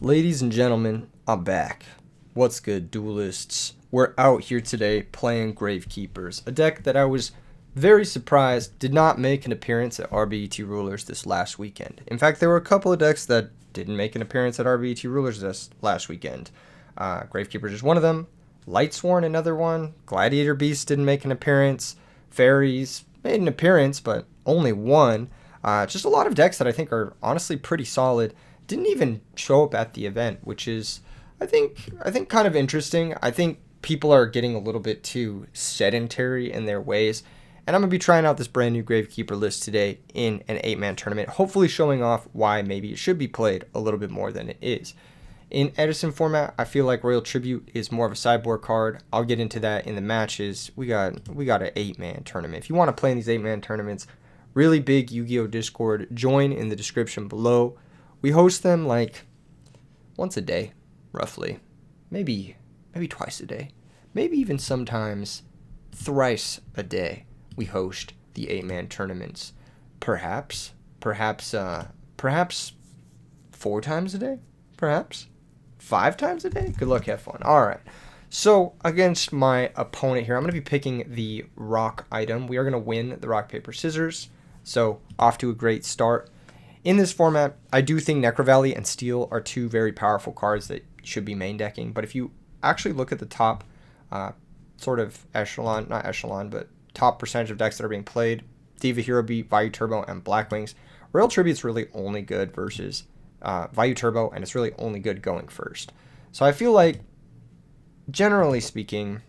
Ladies and gentlemen, I'm back. What's good, duelists? We're out here today playing Gravekeepers, a deck that I was very surprised did not make an appearance at RBET Rulers this last weekend. In fact, there were a couple of decks that didn't make an appearance at RBET Rulers this last weekend. Gravekeepers is one of them. Lightsworn, another one. Gladiator Beast didn't make an appearance. Fairies made an appearance, but only one. Just a lot of decks that I think are honestly pretty solid didn't even show up at the event, which is I think kind of interesting. I think people are getting a little bit too sedentary in their ways, and I'm gonna be trying out this brand new Gravekeeper list today in an 8-man tournament, hopefully showing off why maybe it should be played a little bit more than it is. In Edison format, I feel like Royal Tribute is more of a sideboard card. I'll get into that in the matches. We got an 8-man tournament. If you want to play in these 8-man tournaments, really big Yu-Gi-Oh Discord, join in the description below. We host them like once a day, roughly. Maybe twice a day. Maybe even sometimes thrice a day we host the 8-man tournaments. Perhaps 4 times a day? Perhaps 5 times a day? Good luck, have fun. Alright. So, against my opponent here, I'm going to be picking the rock item. We are going to win the rock, paper, scissors. So, off to a great start. In this format, I do think Necro Valley and Steel are two very powerful cards that should be main decking. But if you actually look at the top sort of echelon, not echelon, but top percentage of decks that are being played, Diva Hero Beat, Vayu Turbo, and Black Wings, Royal Tribute's really only good versus Vayu Turbo, and it's really only good going first. So I feel like, generally speaking,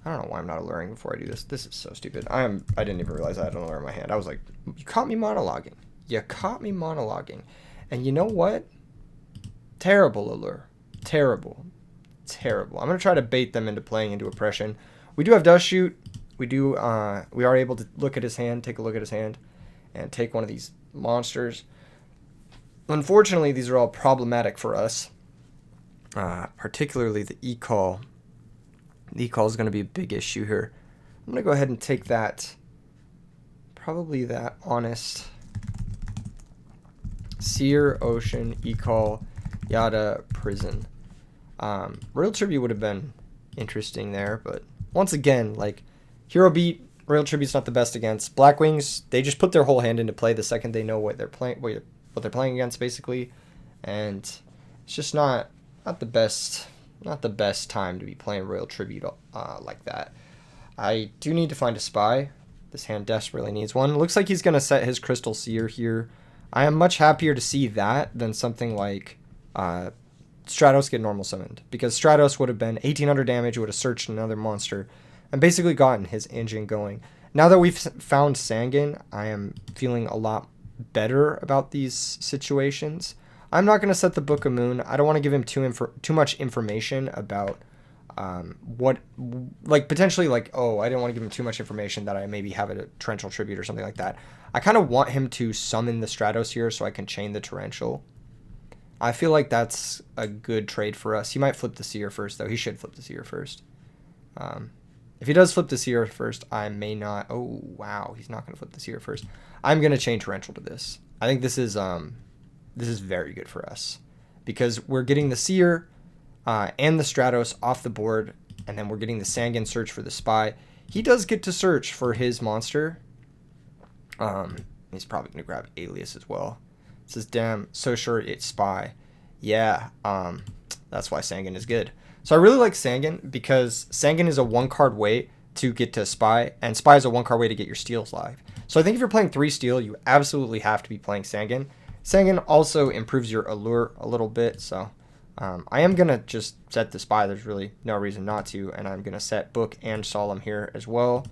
I don't know why I'm not alluring before I do this. This is so stupid. I didn't even realize I had an allure in my hand. I was like, you caught me monologuing. You caught me monologuing. And you know what? Terrible allure. Terrible. I'm going to try to bait them into playing into Oppression. We do have Dust Shoot. We are able to look at his hand, take a look at his hand, and take one of these monsters. Unfortunately, these are all problematic for us. Particularly the E-Call. The E-Call is going to be a big issue here. I'm going to go ahead and take that. Probably that Honest. Seer, Ocean, E-Call, Yada, Prison. Royal Tribute would have been interesting there, but once again, like, Hero Beat, Royal Tribute's not the best against. Black Wings, they just put their whole hand into play the second they know what they're playing, what they're playing against, basically, and it's just not the best time to be playing Royal Tribute like that. I do need to find a spy. This hand desperately needs one. Looks like he's gonna set his Crystal Seer here. I am much happier to see that than something like Stratos get normal summoned, because Stratos would have been 1800 damage, would have searched another monster, and basically gotten his engine going. Now that we've found Sangan, I am feeling a lot better about these situations. I'm not going to set the Book of Moon. I don't want to give him too much information about what, like, potentially, like, oh, I didn't want to give him too much information that I maybe have a torrential tribute or something like that. I kind of want him to summon the Stratos here so I can chain the torrential. I feel like that's a good trade for us. He might flip the Seer first, though. He should flip the Seer first. If he does flip the Seer first, I may not. Oh, wow. He's not going to flip the Seer first. I'm going to chain torrential to this. I think this is very good for us, because we're getting the Seer and the Stratos off the board, and then we're getting the Sangan search for the spy. He does get to search for his monster. He's probably going to grab Alias as well. It says, damn, so sure it's spy. Yeah, that's why Sangan is good. So I really like Sangan, because Sangan is a 1-card way to get to spy, and spy is a 1-card way to get your steals live. So I think if you're playing 3 steel, you absolutely have to be playing Sangan. Sangan also improves your allure a little bit, so I am going to just set the spy. There's really no reason not to, and I'm going to set Book and Solemn here as well.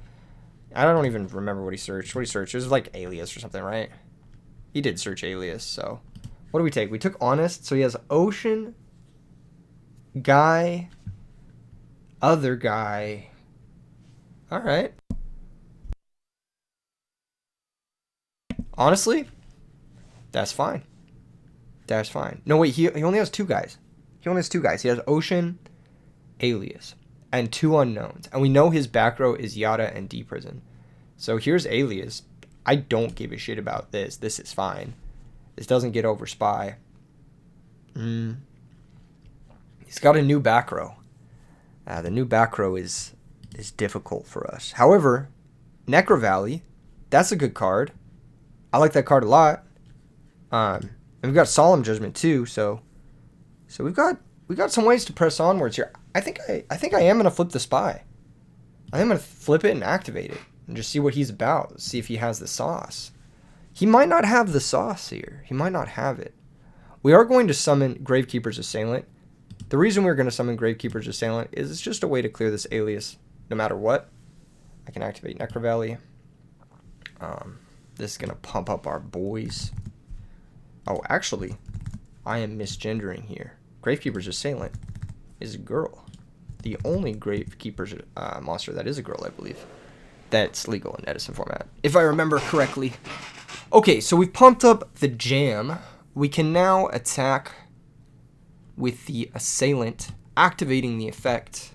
I don't even remember what he searched. What he searched? It was like Alias or something, right? He did search Alias, so what do we take? We took Honest, so he has Ocean, Guy, other guy. All right. Honestly, that's fine. That's fine. No, wait, he only has 2 guys. He only has 2 guys. He has Ocean, Alias, and 2 unknowns. And we know his back row is Yada and D Prison. So here's Alias. I don't give a shit about this. This is fine. This doesn't get over Spy. He's got a new back row. The new back row is difficult for us. However, Necro Valley, that's a good card. I like that card a lot. And we've got Solemn Judgment too, so we've got some ways to press onwards here. I think I am gonna flip the Spy. I am gonna flip it and activate it and just see what he's about. See if he has the sauce. He might not have the sauce here. He might not have it. We are going to summon Gravekeeper's Assailant. The reason we're going to summon Gravekeeper's Assailant is it's just a way to clear this alias no matter what. I can activate Necro Valley. This is going to pump up our boys. Oh, actually, I am misgendering here. Gravekeeper's Assailant is a girl. The only Gravekeeper's monster that is a girl, I believe. That's legal in Edison format, if I remember correctly. Okay, so we've pumped up the jam. We can now attack with the Assailant, activating the effect.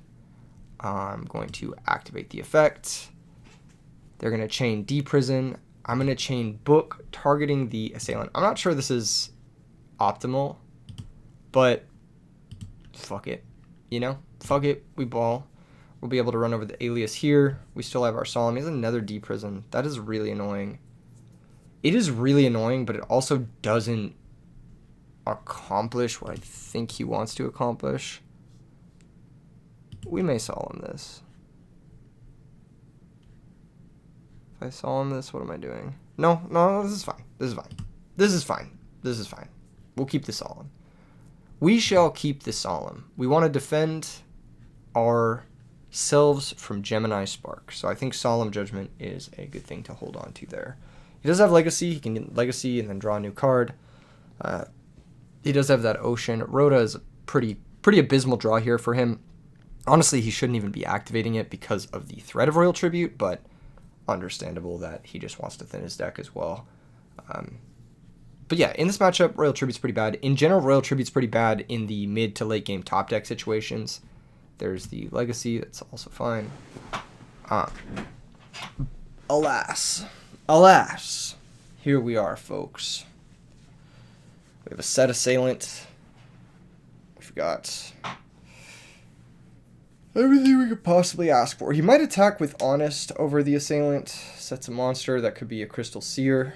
I'm going to activate the effect. They're going to chain D-Prison. I'm going to chain Book, targeting the Assailant. I'm not sure this is optimal, but fuck it. You know? Fuck it. We ball. We'll be able to run over the alias here. We still have our Solemn. He has another D-Prison. That is really annoying. It is really annoying, but it also doesn't accomplish what I think he wants to accomplish. We may Solemn this. If I Solemn this, what am I doing? No, this is fine. This is fine. This is fine. This is fine. We'll keep the Solemn. We shall keep the Solemn. We want to defend ourselves from Gemini Spark. So I think Solemn Judgment is a good thing to hold on to there. He does have Legacy. He can get Legacy and then draw a new card. He does have that Ocean. Rhoda is a pretty abysmal draw here for him. Honestly, he shouldn't even be activating it because of the threat of Royal Tribute, but understandable that he just wants to thin his deck as well. But yeah, in this matchup, Royal Tribute's pretty bad. In general, Royal Tribute's pretty bad in the mid to late game top deck situations. There's the Legacy, that's also fine. Alas, here we are, folks. We have a set Assailant. We've got everything we could possibly ask for. He might attack with Honest over the Assailant. Sets a monster. That could be a Crystal Seer.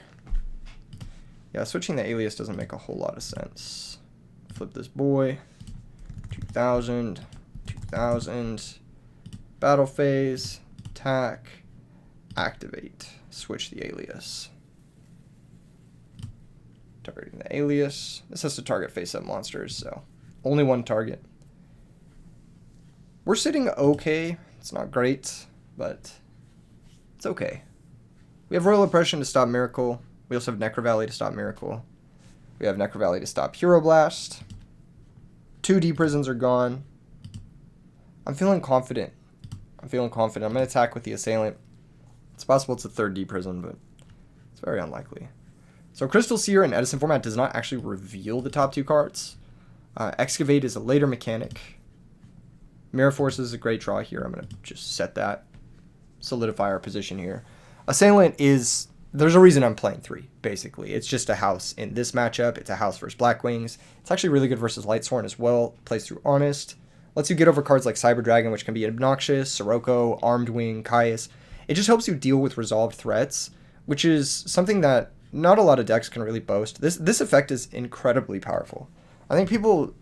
Yeah, switching the alias doesn't make a whole lot of sense. Flip this boy. 2000. 2000. Battle phase. Attack. Activate. Switch the alias. Targeting the alias. This has to target face-up monsters, so only one target. We're sitting okay. It's not great, but it's okay. We have Royal Oppression to stop Miracle. We also have Necro Valley to stop Miracle. We have Necro Valley to stop Hero Blast. 2 D-Prisons are gone. I'm feeling confident. I'm going to attack with the Assailant. It's possible it's a 3rd D-Prison, but it's very unlikely. So Crystal Seer in Edison format does not actually reveal the top 2 cards. Excavate is a later mechanic. Mirror Force is a great draw here. I'm going to just set that. Solidify our position here. Assailant is... There's a reason I'm playing 3, basically. It's just a house in this matchup. It's a house versus Blackwings. It's actually really good versus Lightsworn as well. Plays through Honest. Lets you get over cards like Cyber Dragon, which can be obnoxious, Sirocco, Armed Wing, Caius. It just helps you deal with resolved threats, which is something that not a lot of decks can really boast. This effect is incredibly powerful. I think people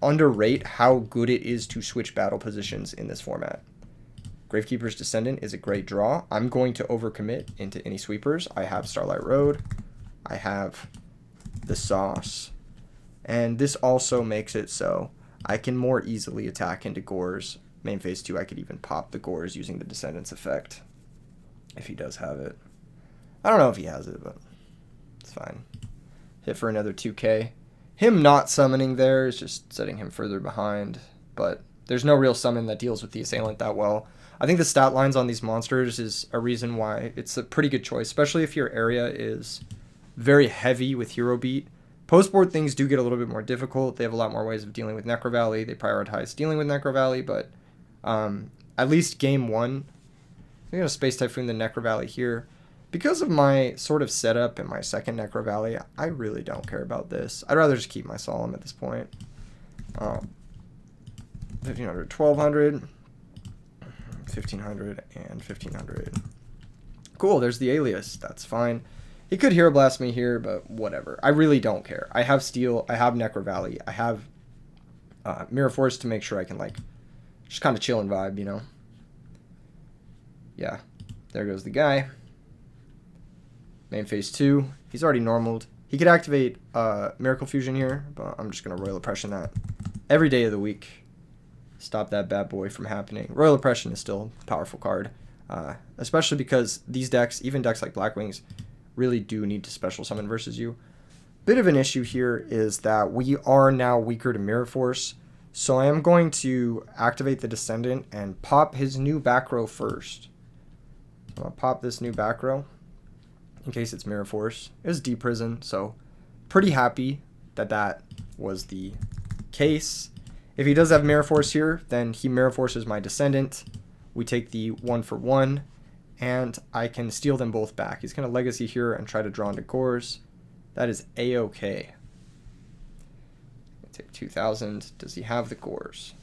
underrate how good it is to switch battle positions in this format. Gravekeeper's Descendant is a great draw. I'm going to overcommit into any sweepers. I have Starlight Road. I have the Sauce. And this also makes it so I can more easily attack into Gores. Main phase 2, I could even pop the Gores using the Descendants effect. If he does have it. I don't know if he has it, but it's fine. Hit for another 2k. Him not summoning there is just setting him further behind. But there's no real summon that deals with the Assailant that well. I think the stat lines on these monsters is a reason why it's a pretty good choice, especially if your area is very heavy with Hero Beat. Post-board things do get a little bit more difficult. They have a lot more ways of dealing with Necro Valley. They prioritize dealing with Necro Valley, but at least game 1, I'm going to Space Typhoon the Necro Valley here, Because of my sort of setup in my second Necro Valley, I really don't care about this. I'd rather just keep my Solemn at this point. 1500, 1200, 1500, and 1500. Cool, there's the alias. That's fine. He could Hero Blast me here, but whatever. I really don't care. I have Steel. I have Necro Valley. I have Mirror Force to make sure I can, like, just kind of chill and vibe, you know? Yeah, there goes the guy. Main phase 2. He's already normaled. He could activate Miracle Fusion here, but I'm just going to Royal Oppression that every day of the week. Stop that bad boy from happening. Royal Oppression is still a powerful card, especially because these decks, even decks like Black Wings, really do need to special summon versus you. Bit of an issue here is that we are now weaker to Mirror Force, so I am going to activate the Descendant and pop his new back row first. So I'm going to pop this new back row in case it's Mirror Force. It was D-Prison, so pretty happy that that was the case. If he does have Mirror Force here, then he Mirror Forces my Descendant. We take the 1-for-1, and I can steal them both back. He's going to Legacy here and try to draw into cores. That is A-okay. Take 2,000. Does he have the cores?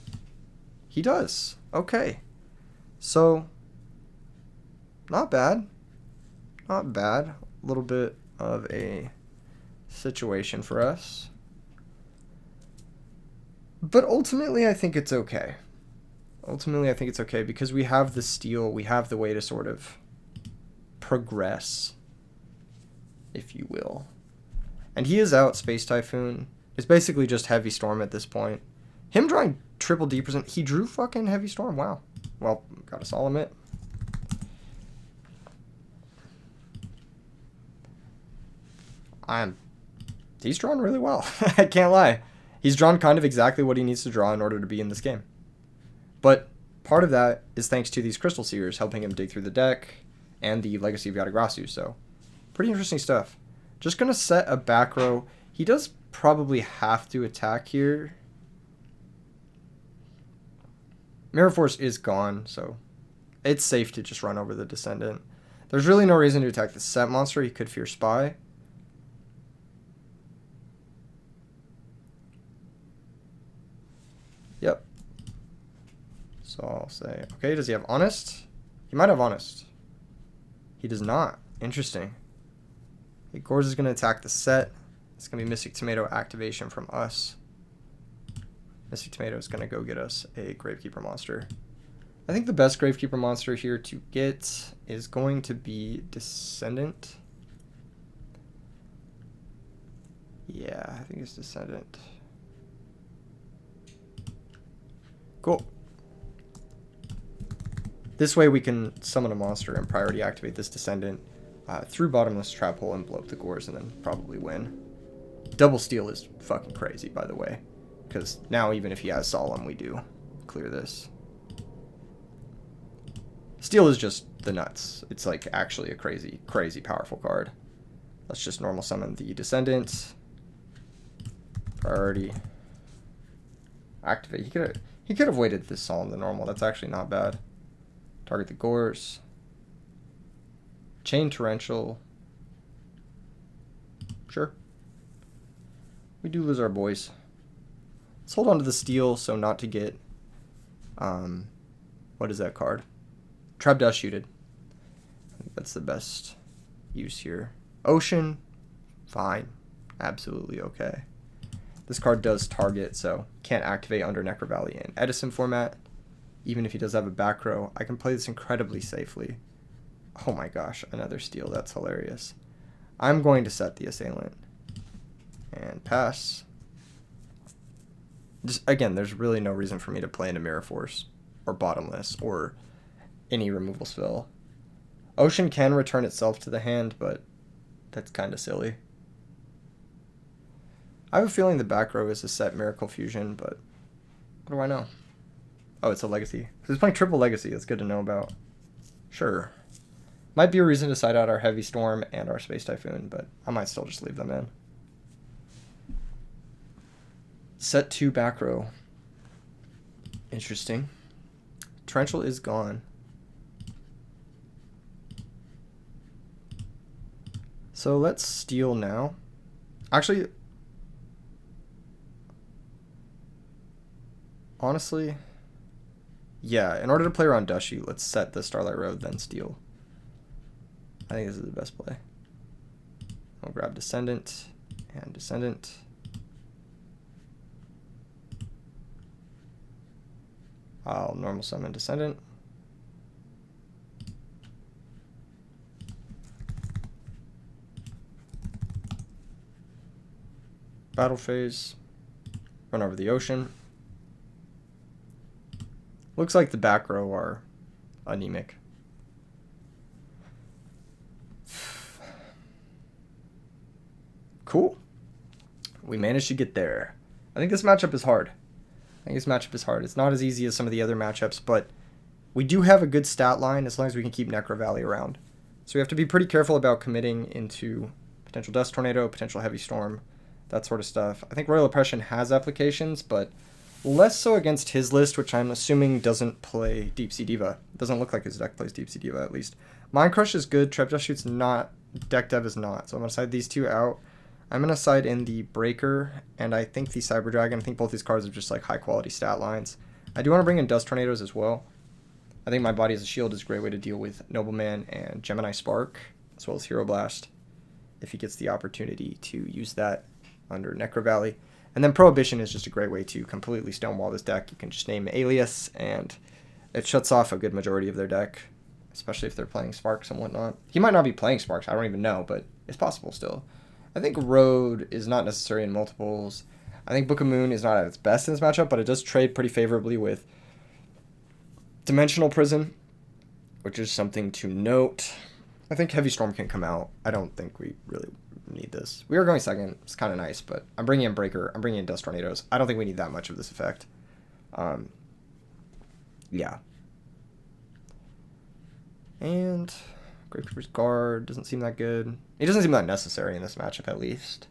He does. Okay. So, not bad. Not bad. A little bit of a situation for us. But ultimately, I think it's okay. Ultimately, I think it's okay because we have the steal. We have the way to sort of progress, if you will. And he is out Space Typhoon. It's basically just Heavy Storm at this point. Him drawing triple D%. He drew fucking Heavy Storm. Wow. Well, got a Solemn it. He's drawn really well. I can't lie. He's drawn kind of exactly what he needs to draw in order to be in this game. But part of that is thanks to these Crystal Seers helping him dig through the deck and the Legacy of Yatagrasu. So pretty interesting stuff. Just going to set a back row. He does probably have to attack here. Mirror Force is gone, so it's safe to just run over the Descendant. There's really no reason to attack the set monster. He could Fear Spy. Yep. So I'll say, okay, does he have Honest? He might have Honest. He does not. Interesting. Okay, Gors is going to attack the set. It's going to be Mystic Tomato activation from us. Mystic Tomato is going to go get us a Gravekeeper monster. I think the best Gravekeeper monster here to get is going to be Descendant. Yeah, I think it's Descendant. Cool. This way we can summon a monster and priority activate this Descendant through Bottomless Trap Hole and blow up the Gores and then probably win. Double Steal is fucking crazy, by the way. Because now even if he has Solemn, we do clear this. Steal is just the nuts. It's like actually a crazy, crazy powerful card. Let's just normal summon the Descendant. Priority. Activate. He could have waited this Solemn the normal. That's actually not bad. Target the Gores. Chain Torrential. Sure. We do lose our boys. Let's hold on to the Steal so not to get... what is that card? Trap Dust Shooted. I think that's the best use here. Ocean. Fine. Absolutely okay. This card does target, so can't activate under Necro Valley in Edison format. Even if he does have a back row, I can play this incredibly safely. Oh my gosh, another Steal. That's hilarious. I'm going to set the Assailant. And pass. Just, again, there's really no reason for me to play into Mirror Force or Bottomless or any removal spell. Ocean can return itself to the hand, but that's kind of silly. I have a feeling the back row is a set Miracle Fusion, but what do I know? Oh, it's a Legacy. So he's playing triple Legacy. That's good to know about. Sure. Might be a reason to side out our Heavy Storm and our Space Typhoon, but I might still just leave them in. Set 2 back row. Interesting. Torrential is gone. So let's steal now. Actually, honestly, yeah, in order to play around Dushy, let's set the Starlight Road, then steal. I think this is the best play. I'll grab Descendant and Descendant. I'll normal summon Descendant. Battle phase. Run over the ocean. Looks like the back row are anemic. Cool. We managed to get there. I think this matchup is hard. It's not as easy as some of the other matchups, but we do have a good stat line as long as we can keep Necro Valley around. So we have to be pretty careful about committing into potential Dust Tornado, potential Heavy Storm, that sort of stuff. I think Royal Oppression has applications, but less so against his list, which I'm assuming doesn't play Deep Sea Diva. It doesn't look like his deck plays Deep Sea Diva, at least. Mind Crush is good, Trap Dust Shoot's not, Deck Dev is not. So I'm going to side these two out. I'm going to side in the Breaker, and I think the Cyber Dragon. I think both these cards are just like high-quality stat lines. I do want to bring in Dust Tornadoes as well. I think My Body as a Shield is a great way to deal with Nobleman and Gemini Spark, as well as Hero Blast, if he gets the opportunity to use that under Necro Valley. And then Prohibition is just a great way to completely stonewall this deck. You can just name Alias, and it shuts off a good majority of their deck, especially if they're playing Sparks and whatnot. He might not be playing Sparks, I don't even know, but it's possible still. I think Road is not necessary in multiples. I think Book of Moon is not at its best in this matchup, but it does trade pretty favorably with Dimensional Prison, which is something to note. I think Heavy Storm can come out. I don't think we really need this. We are going second. It's kind of nice, but I'm bringing in Breaker. I'm bringing in Dust Tornadoes. I don't think we need that much of this effect. Yeah. And Great Creeper's Guard doesn't seem that good. It doesn't seem that necessary in this matchup, at least.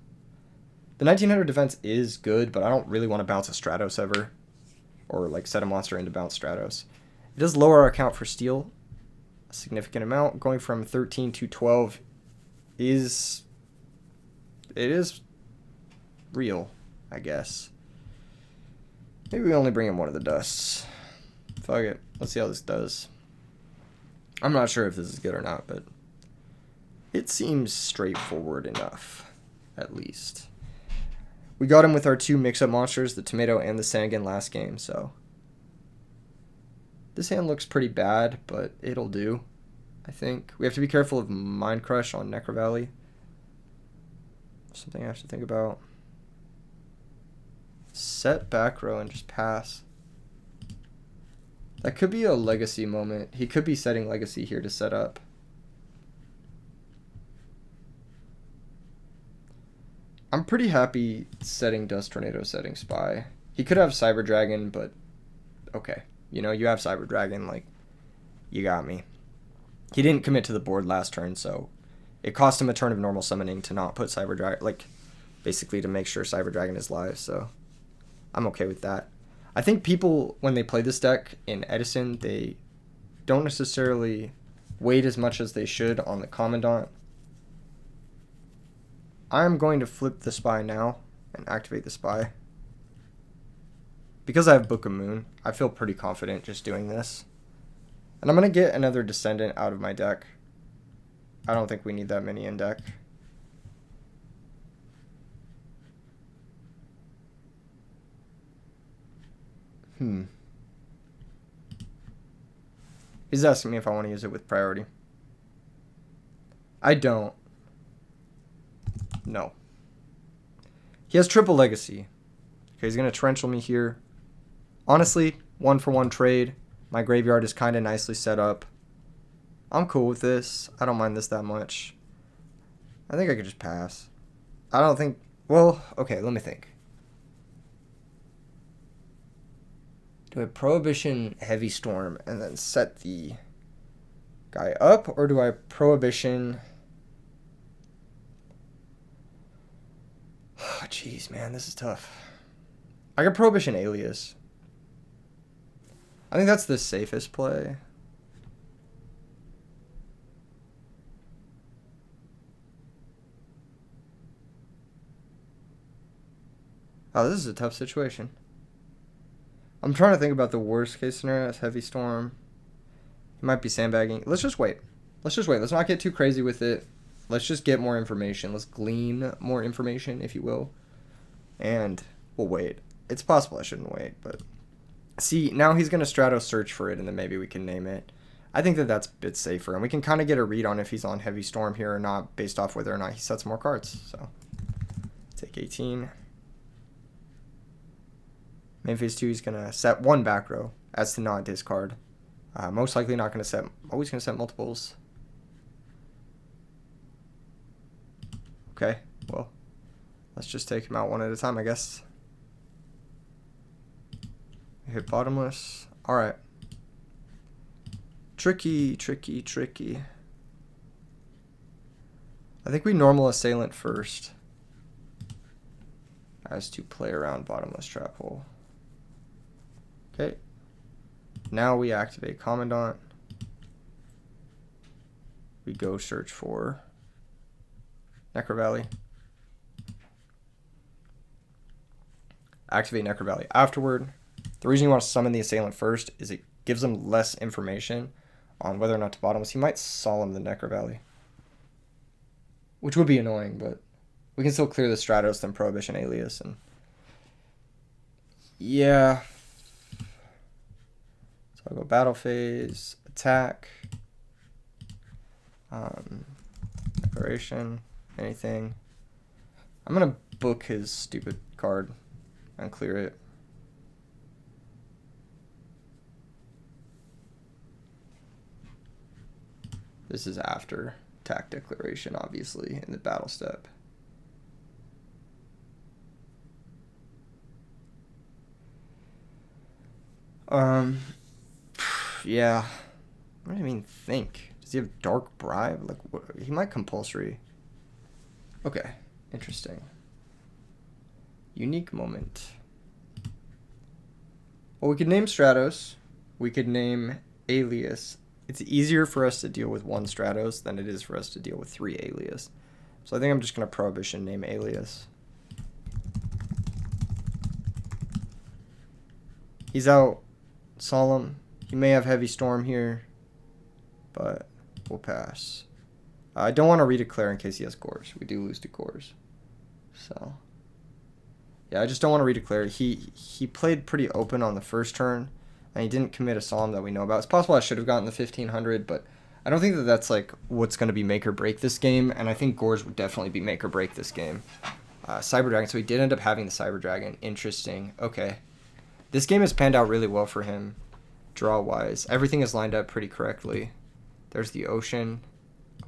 The 1900 defense is good, but I don't really want to bounce a Stratos ever. Or, like, set a monster in to bounce Stratos. It does lower our count for steal a significant amount. Going from 13 to 12 is... It is real, I guess. Maybe we only bring in one of the dusts. Fuck it. Let's see how this does. I'm not sure if this is good or not, but it seems straightforward enough, at least. We got him with our two mix-up monsters, the Tomato and the Sangan last game, so this hand looks pretty bad, but it'll do, I think. We have to be careful of Mind Crush on Necro Valley. Something I have to think about. Set back row and just pass. That could be a legacy moment. He could be setting legacy here to set up. I'm pretty happy setting Dust Tornado, setting Spy. He could have Cyber Dragon, but okay. You know, you have Cyber Dragon, like, you got me. He didn't commit to the board last turn, so it cost him a turn of normal summoning to not put Cyber Dragon, like, basically to make sure Cyber Dragon is live, so I'm okay with that. I think people, when they play this deck in Edison, they don't necessarily wait as much as they should on the Commandant. I'm going to flip the Spy now and activate the Spy. Because I have Book of Moon, I feel pretty confident just doing this. And I'm going to get another Descendant out of my deck. I don't think we need that many in deck. He's asking me if I want to use it with priority. I don't. No. He has triple legacy. Okay, he's going to torrential me here. Honestly, 1-for-1 trade. My graveyard is kind of nicely set up. I'm cool with this. I don't mind this that much. I think I could just pass. I don't think... Well, okay, let me think. Do I Prohibition Heavy Storm and then set the guy up? Or do I Prohibition... Oh, jeez, man, this is tough. I got Prohibition Alias. I think that's the safest play. Oh, this is a tough situation. I'm trying to think about the worst case scenario. That's heavy storm. He might be sandbagging. Let's just wait. Let's just wait. Let's not get too crazy with it. Let's just get more information. Let's glean more information, if you will. And we'll wait. It's possible I shouldn't wait, but... See, now he's going to strato search for it, and then maybe we can name it. I think that that's a bit safer, and we can kind of get a read on if he's on heavy storm here or not, based off whether or not he sets more cards. So, take 18. Main phase 2, he's going to set one back row as to not discard. Most likely not going to set, always going to set multiples. Okay, well, let's just take him out one at a time, I guess. Hit bottomless. Alright. Tricky, tricky, tricky. I think we normal assailant first. As to play around bottomless trap hole. Okay. Now we activate Commandant. We go search for Necro Valley. Activate Necro Valley afterward. The reason you want to summon the assailant first is it gives them less information on whether or not to bottomless. He might solemn the Necro Valley, which would be annoying, but we can still clear the Stratos, then Prohibition Alias, and yeah. So I'll go battle phase, attack, declaration, anything. I'm gonna book his stupid card and clear it. This is after attack declaration, obviously, in the battle step. Yeah. What do you mean think? Does he have dark bribe? Like, what? He might compulsory. Okay, interesting. Unique moment. Well, we could name Stratos. We could name Alias. It's easier for us to deal with one Stratos than it is for us to deal with 3 Alias. So I think I'm just going to Prohibition name Alias. He's out solemn. He may have heavy storm here, but we'll pass. I don't want to redeclare in case he has cores. We do lose to cores. So, yeah, I just don't want to redeclare. He played pretty open on the first turn, and he didn't commit a solemn that we know about. It's possible I should have gotten the 1500, but I don't think that that's like what's going to be make or break this game, and I think Gores would definitely be make or break this game. Cyber Dragon, so he did end up having the Cyber Dragon. Interesting. Okay. This game has panned out really well for him, draw-wise. Everything is lined up pretty correctly. There's the Ocean.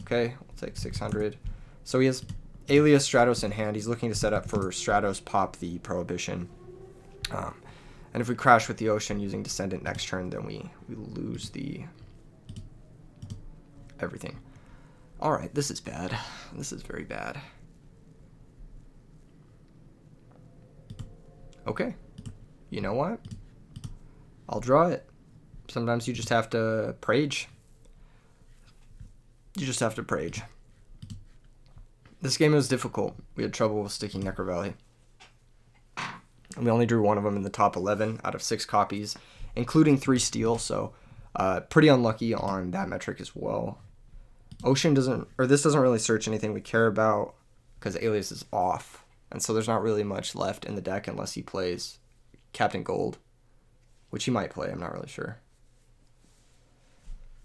Okay, we'll take 600. So he has Alias Stratos in hand. He's looking to set up for Stratos pop the Prohibition. And if we crash with the Ocean using Descendant next turn, then we lose the everything. Alright, this is bad. This is very bad. Okay. You know what? I'll draw it. Sometimes you just have to prage. You just have to prage. This game was difficult. We had trouble with sticking Necro Valley. And we only drew one of them in the top 11 out of 6 copies, including 3 steel, so pretty unlucky on that metric as well. Ocean doesn't, or this doesn't really search anything we care about because Alias is off, and so there's not really much left in the deck unless he plays Captain Gold, which he might play, I'm not really sure.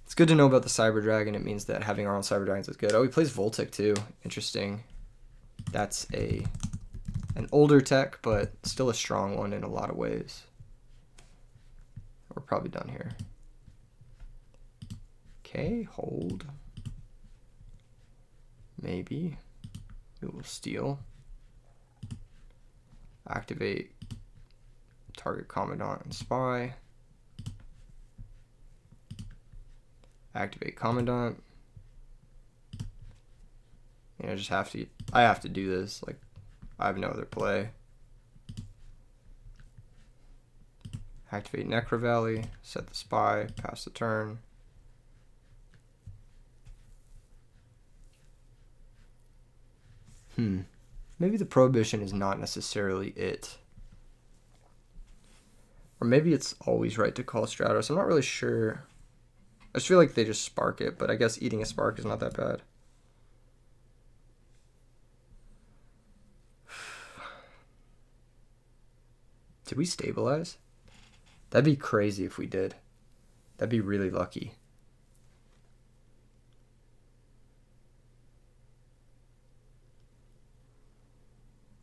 It's good to know about the Cyber Dragon. It means that having our own Cyber Dragons is good. Oh, he plays Voltic too. Interesting. That's an older tech, but still a strong one in a lot of ways. We're probably done here. Okay, hold. Maybe. We will steal. Activate target Commandant and Spy. Activate Commandant. You know, I have to do this. Like, I have no other play. Activate Necro Valley. Set the Spy. Pass the turn. Maybe the Prohibition is not necessarily it. Or maybe it's always right to call Stratos. I'm not really sure. I just feel like they just spark it, but I guess eating a spark is not that bad. Did we stabilize? That'd be crazy if we did. That'd be really lucky.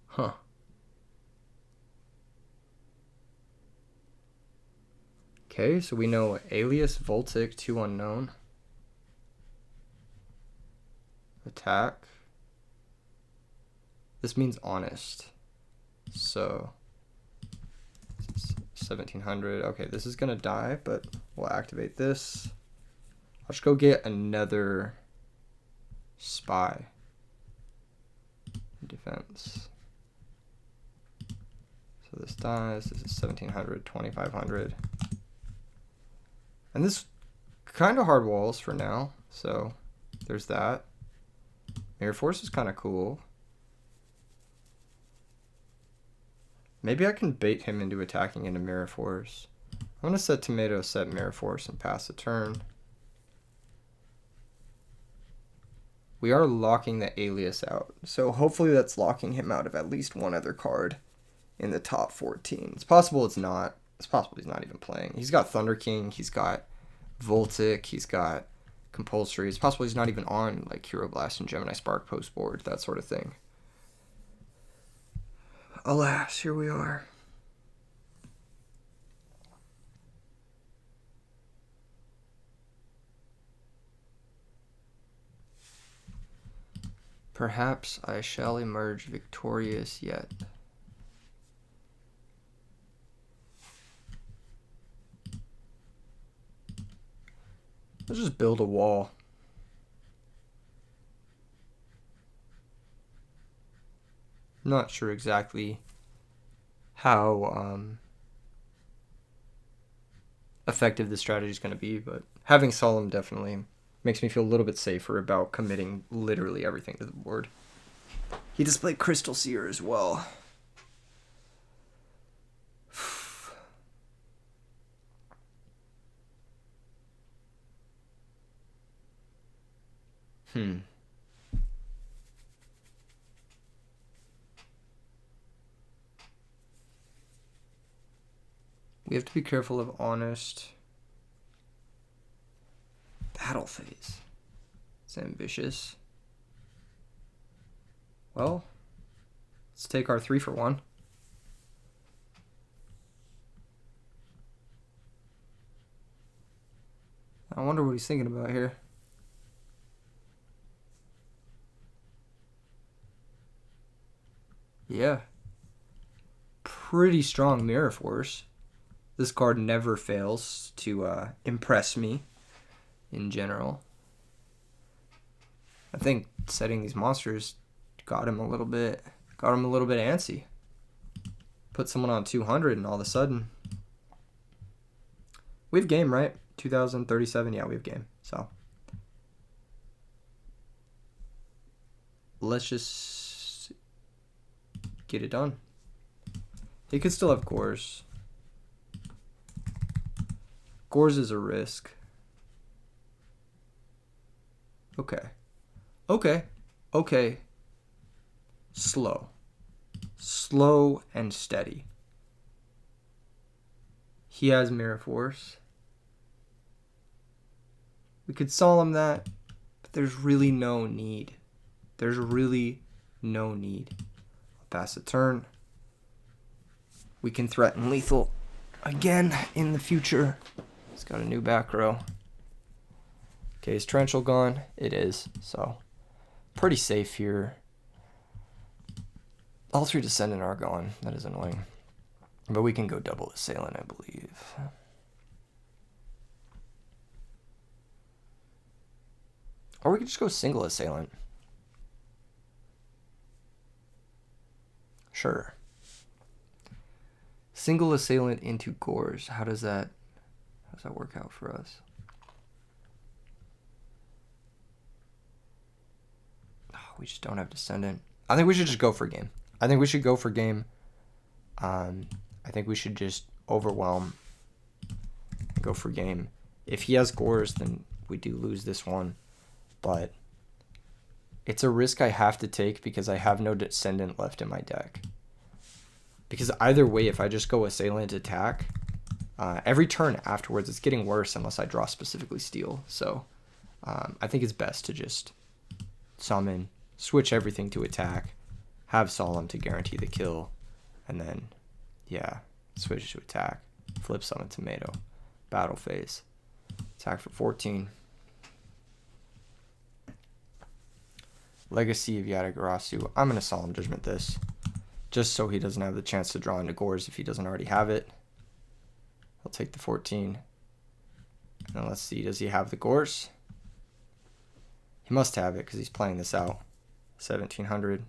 Huh. Okay, so we know Alias, Voltic, 2 unknown. Attack. This means honest. So 1700. Okay, this is gonna die, but we'll activate this. I'll just go get another spy. Defense. So this dies. This is 1700, 2500. And this kind of hard walls for now. So there's that. Mirror Force is kind of cool. Maybe I can bait him into attacking into Mirror Force. I'm going to set Tomato, set Mirror Force, and pass the turn. We are locking the Alias out. So hopefully that's locking him out of at least one other card in the top 14. It's possible it's not. It's possible he's not even playing. He's got Thunder King. He's got Voltic. He's got Compulsory. It's possible he's not even on like Hero Blast and Gemini Spark post board, that sort of thing. Alas, here we are. Perhaps I shall emerge victorious yet. Let's just build a wall. Not sure exactly how effective this strategy is going to be, but having Solemn definitely makes me feel a little bit safer about committing literally everything to the board. He displayed Crystal Seer as well. We have to be careful of honest. Battle phase. It's ambitious. Well, let's take our 3 for 1. I wonder what he's thinking about here. Yeah. Pretty strong Mirror Force. This card never fails to impress me in general. I think setting these monsters got him a little bit antsy. Put someone on 200 and all of a sudden we have game, right? 2037, yeah, we have game. So let's just get it done. He could still have Gores. Gores is a risk. Okay. Slow and steady. He has Mirror Force. We could solemn that, but there's really no need. I'll pass a turn. We can threaten lethal again in the future. He's got a new back row. Okay, is Torrential gone? It is, so pretty safe here. All 3 Descendant are gone. That is annoying. But we can go double Assailant, I believe. Or we could just go single Assailant. Sure. Single Assailant into Gores. How does that work out for us? Oh, we just don't have Descendant. I think we should just go for game. I think we should just overwhelm, and go for game. If he has Gores, then we do lose this one. But it's a risk I have to take because I have no Descendant left in my deck. Because either way, if I just go Assailant attack, every turn afterwards, it's getting worse unless I draw specifically Steel. So I think it's best to just summon, switch everything to attack, have Solemn to guarantee the kill, and then, yeah, switch to attack, flip Summon Tomato, battle phase, attack for 14. Legacy of Yatagarasu. I'm going to Solemn Judgment this, just so he doesn't have the chance to draw into Gores if he doesn't already have it. He'll take the 14. And then let's see, does he have the Gores? He must have it because he's playing this out. 1700.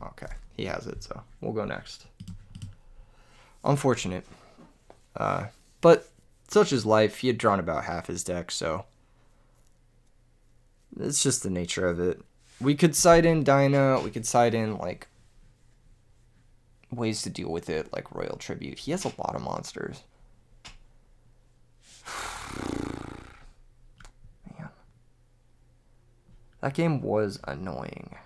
Okay, he has it, so we'll go next. Unfortunate. But such is life. He had drawn about half his deck, so it's just the nature of it. We could side in Dyna. We could side in, like, ways to deal with it, like Royal Tribute. He has a lot of monsters. Man. That game was annoying.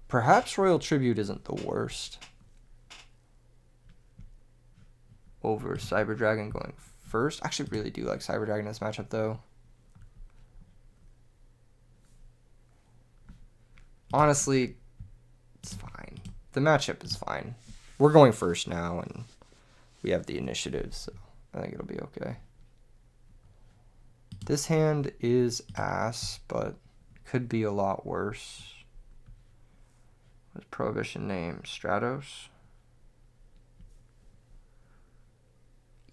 Perhaps Royal Tribute isn't the worst over Cyber Dragon going first. I actually really do like Cyber Dragon in this matchup, though. Honestly, it's fine. The matchup is fine. We're going first now, and we have the initiative, so I think it'll be okay. This hand is ass, but could be a lot worse. What's Prohibition name? Stratos?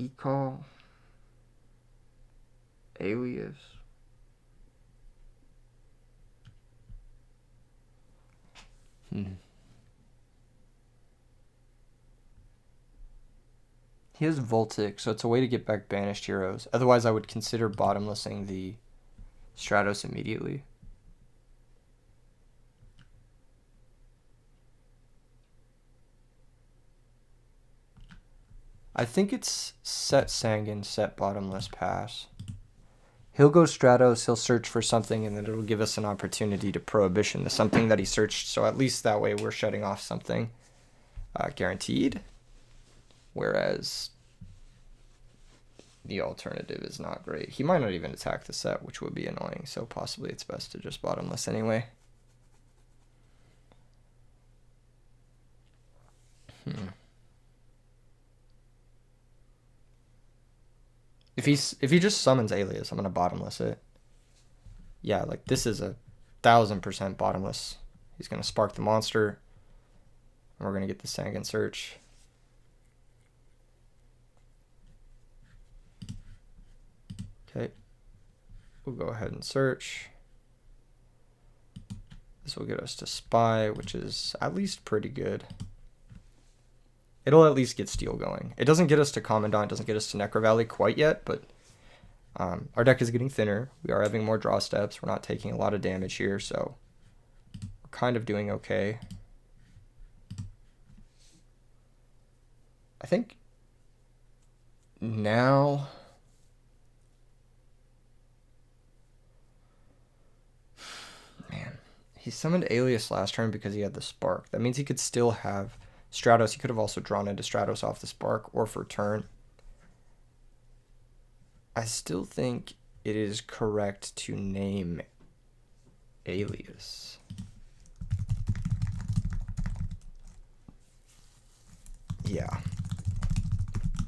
Ecall? Alias? He has Voltic, so it's a way to get back banished heroes. Otherwise, I would consider bottomlessing the Stratos immediately. I think it's set Sanguine, set bottomless, pass. He'll go Stratos, he'll search for something, and then it'll give us an opportunity to Prohibition to something that he searched. So at least that way we're shutting off something guaranteed. Whereas the alternative is not great. He might not even attack the set, which would be annoying. So possibly it's best to just bottomless anyway. If he just summons Alias, I'm gonna bottomless it. Yeah, like this is 1000% bottomless. He's gonna spark the monster, and we're gonna get the Sanguine Search. Okay, we'll go ahead and search. This will get us to Spy, which is at least pretty good. It'll at least get Steel going. It doesn't get us to Commandant, doesn't get us to Necro Valley quite yet, but our deck is getting thinner. We are having more draw steps. We're not taking a lot of damage here, so we're kind of doing okay. I think now man, he summoned Alias last turn because he had the Spark. That means he could still have Stratos. He could have also drawn into Stratos off the Spark or for turn. I still think it is correct to name Alias. Yeah.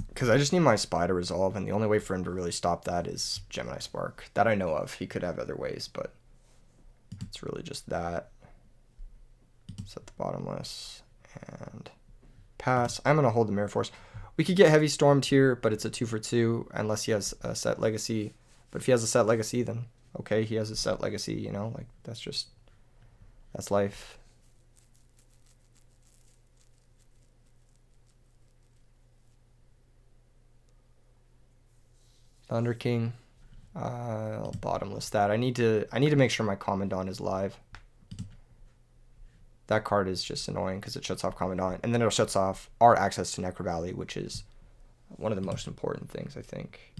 Because I just need my Spy to resolve, and the only way for him to really stop that is Gemini Spark. That I know of. He could have other ways, but it's really just that. Set the bottomless. And pass. I'm going to hold the Mirror Force. We could get Heavy Stormed here, but it's a 2 for 2 unless he has a set Legacy. But if he has a set Legacy, then okay, he has a set Legacy, you know, like that's life. Thunder King. I'll bottomless that. I need to make sure my Commandant is live. That card is just annoying because it shuts off Commandant, and then it shuts off our access to Necro Valley, which is one of the most important things, I think.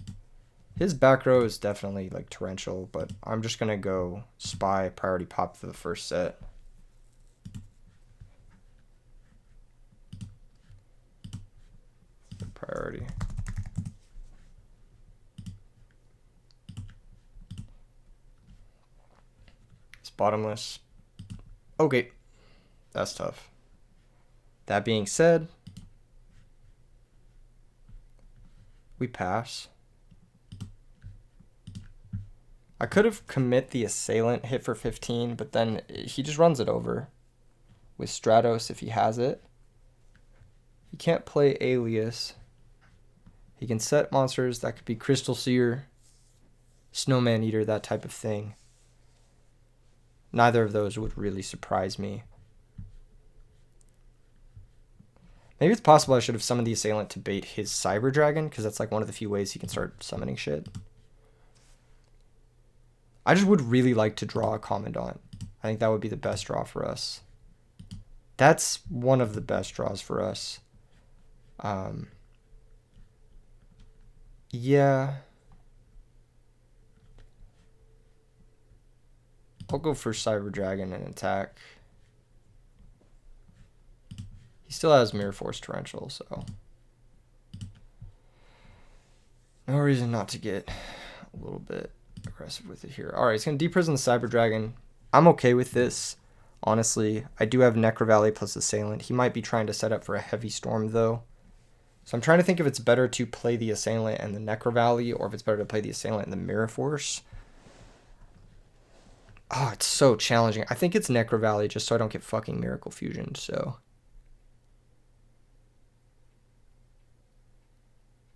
His back row is definitely like torrential, but I'm just gonna go spy priority pop for the first set. Priority. It's bottomless. Okay, that's tough. That being said, we pass. I could have commit the assailant hit for 15, but then he just runs it over with Stratos if he has it. He can't play Alias. He can set monsters. That could be Crystal Seer, Snowman Eater, that type of thing. Neither of those would really surprise me. Maybe it's possible I should have summoned the assailant to bait his Cyber Dragon, because that's like one of the few ways he can start summoning shit. I just would really like to draw a Commandant. I think that would be the best draw for us. That's one of the best draws for us. Yeah. I'll go for Cyber Dragon and attack. He still has Mirror Force Torrential, so no reason not to get a little bit aggressive with it here. All right, he's going to deprison the Cyber Dragon. I'm okay with this, honestly. I do have Necro Valley plus Assailant. He might be trying to set up for a Heavy Storm, though. So I'm trying to think if it's better to play the Assailant and the Necro Valley, or if it's better to play the Assailant and the Mirror Force. Oh, it's so challenging. I think it's Necro Valley just so I don't get fucking Miracle Fusion, so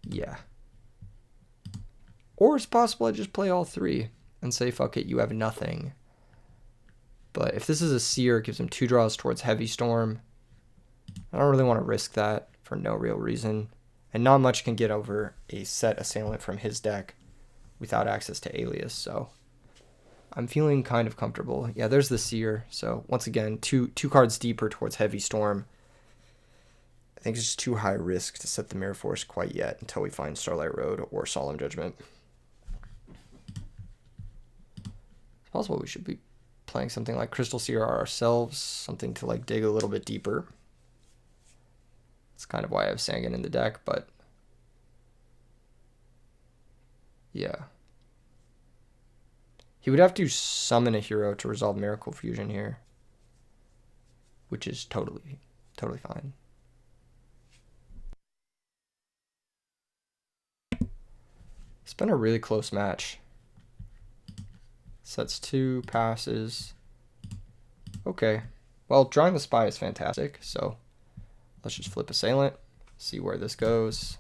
yeah. Or it's possible I just play all three and say, fuck it, you have nothing. But if this is a Seer, it gives him 2 draws towards Heavy Storm. I don't really want to risk that for no real reason. And not much can get over a set Assailant from his deck without access to Alias, so I'm feeling kind of comfortable. Yeah, there's the Seer. So once again, two cards deeper towards Heavy Storm. I think it's just too high risk to set the Mirror Force quite yet until we find Starlight Road or Solemn Judgment. It's possible we should be playing something like Crystal Seer ourselves, something to like dig a little bit deeper. That's kind of why I have Sangan in the deck, but yeah. He would have to summon a hero to resolve Miracle Fusion here, which is totally fine. It's been a really close match. Sets 2, passes. Okay. Well, drawing the Spy is fantastic, so let's just flip Assailant, see where this goes.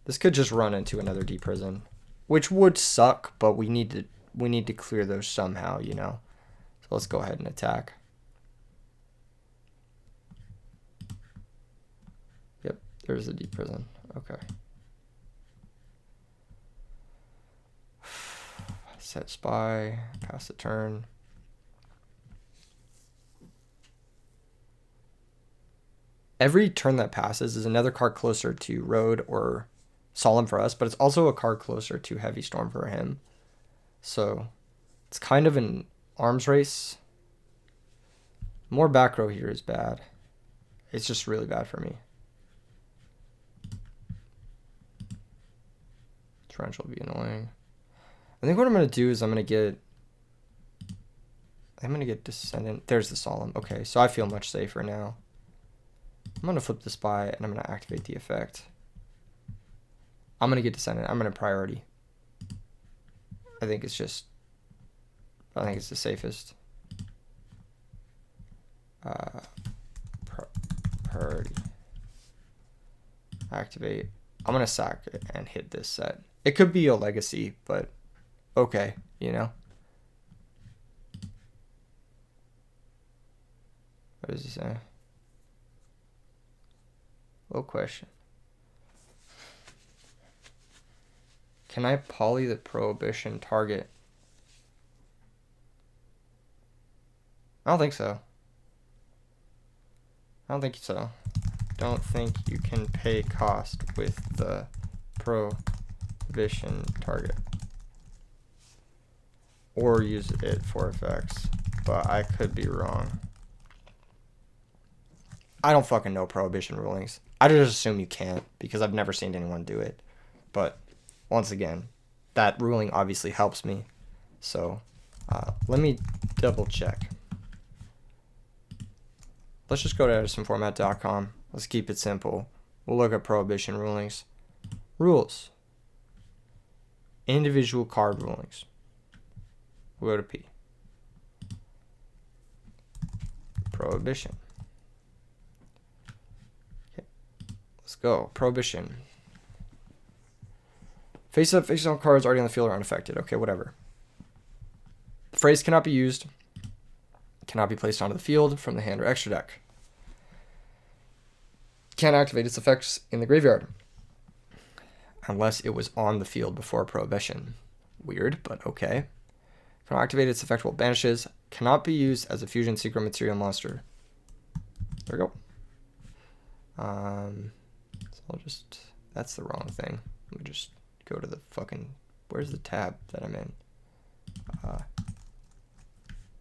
This could just run into another Deprison, which would suck, but we need to clear those somehow, you know. So let's go ahead and attack. Yep, there's the Deprison. Okay. Set Spy, pass the turn. Every turn that passes is another card closer to Road or Solemn for us, but it's also a card closer to Heavy Storm for him. So it's kind of an arms race. More back row here is bad. It's just really bad for me. Torrential will be annoying. I think what I'm going to do is I'm going to get Descendant. There's the Solemn. Okay, so I feel much safer now. I'm going to flip the Spy, and I'm going to activate the effect. I'm going to get Descendant. I'm going to priority. I think it's the safest. Priority. Activate. I'm going to sack it and hit this set. It could be a legacy, but okay, you know. What does he say? Low question. Can I poly the prohibition target? I don't think so. I don't think so. Don't think you can pay cost with the prohibition target. Or use it for effects, but I could be wrong. I don't fucking know prohibition rulings. I just assume you can't because I've never seen anyone do it. But once again, that ruling obviously helps me. So let me double check. Let's just go to edisonformat.com. Let's keep it simple. We'll look at prohibition rulings. Rules. Individual card rulings. We'll go to P. Prohibition. Okay. Let's go. Prohibition. Face up, face down cards already on the field are unaffected. Okay, whatever. The phrase cannot be used. Cannot be placed onto the field from the hand or extra deck. Can't activate its effects in the graveyard unless it was on the field before prohibition. Weird, but okay. Cannot activate its effect while banishes. Cannot be used as a fusion secret material monster. There we go. So I'll just, that's the wrong thing. Let me just go to the fucking, where's the tab that I'm in?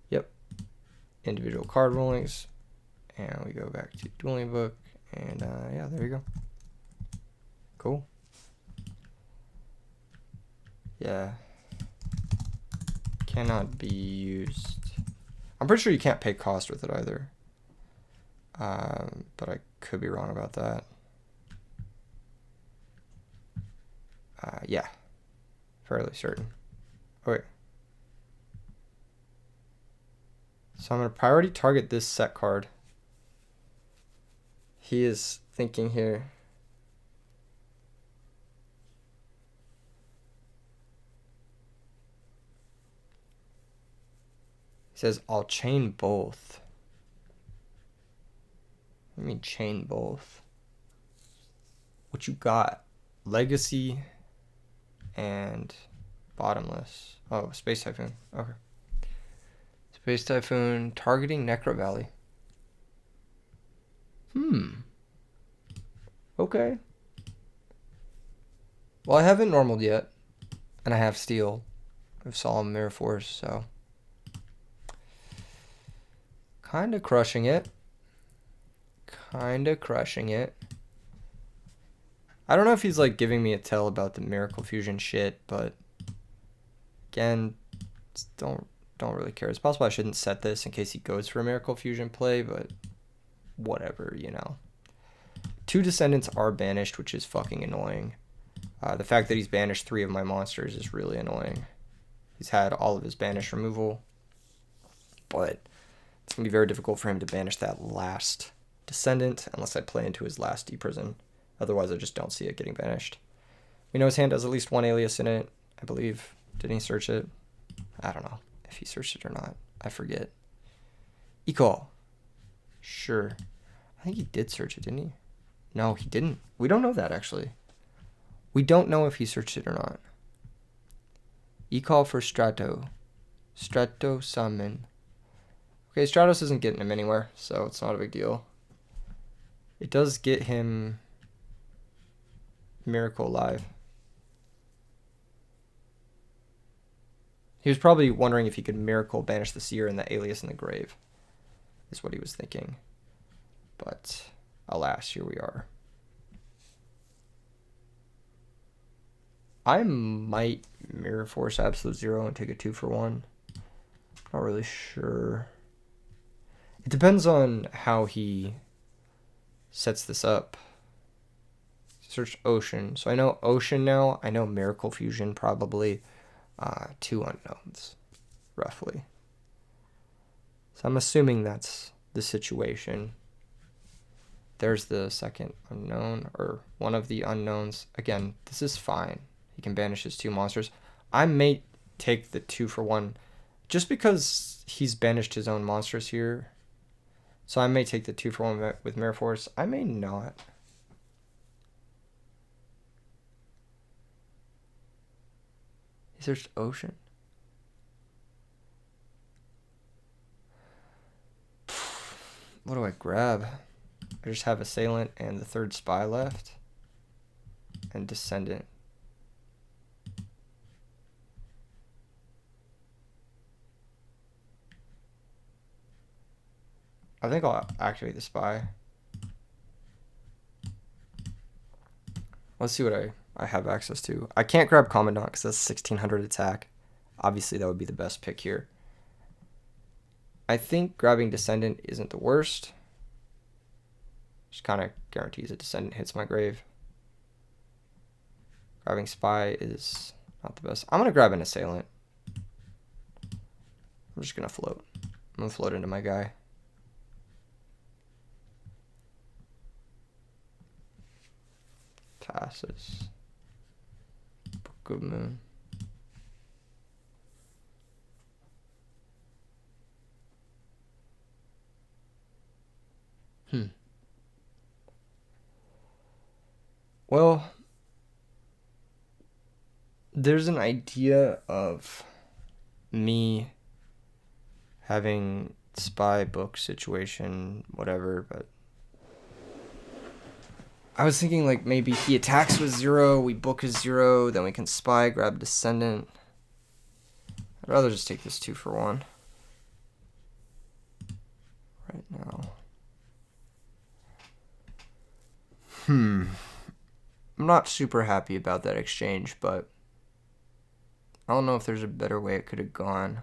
Yep. Individual card rulings. And we go back to dueling book. And yeah, there you go. Cool. Yeah. Cannot be used. I'm pretty sure you can't pay cost with it either. But I could be wrong about that. Yeah. Fairly certain. Oh, wait. So I'm going to priority target this set card. He is thinking here. He says, I'll chain both. What do you mean chain both? What you got? Legacy and bottomless. Oh, Space Typhoon. Okay. Space Typhoon targeting Necro Valley. Okay. Well, I haven't normaled yet. And I have Steel. I have Solemn Mirror Force, so. Kinda crushing it. Kinda crushing it. I don't know if he's like giving me a tell about the Miracle Fusion shit, but again, don't really care. It's possible I shouldn't set this in case he goes for a Miracle Fusion play, but whatever, you know. 2 Descendants are banished, which is fucking annoying. The fact that he's banished 3 of my monsters is really annoying. He's had all of his banish removal, but it's going to be very difficult for him to banish that last Descendant unless I play into his last deprison. Otherwise, I just don't see it getting banished. We know his hand has at least 1 alias in it, I believe. Didn't he search it? I don't know if he searched it or not. I forget. Equal. Sure. I think he did search it, didn't he? No, he didn't. We don't know that, actually. We don't know if he searched it or not. E-call for Strato. Strato summon. Okay, Stratos isn't getting him anywhere, so it's not a big deal. It does get him Miracle Live. He was probably wondering if he could Miracle banish the Seer and the alias in the grave. Is what he was thinking. But alas, here we are. I might Mirror Force Absolute Zero and take a 2-for-1. Not really sure. It depends on how he sets this up. Search Ocean. So I know Ocean now. I know Miracle Fusion probably. 2 unknowns, roughly. So I'm assuming that's the situation. There's the second unknown, or one of the unknowns. Again, this is fine. He can banish his 2 monsters. I may take the 2-for-1 just because he's banished his own monsters here. So I may take the 2-for-1 with Mirror Force. I may not. He searched ocean. What do I grab? I just have assailant and the third spy left. And descendant. I think I'll activate the spy. Let's see what I have access to. I can't grab Commandant because that's 1600 attack. Obviously, that would be the best pick here. I think grabbing Descendant isn't the worst. Just kind of guarantees a Descendant hits my grave. Grabbing Spy is not the best. I'm going to grab an Assailant. I'm just going to float. I'm going to float into my guy. Passes. Book of Moon. Well, there's an idea of me having spy book situation, whatever, but I was thinking like maybe he attacks with 0, we book his 0, then we can spy, grab Descendant. I'd rather just take this 2 for 1 right now. I'm not super happy about that exchange, but I don't know if there's a better way it could have gone.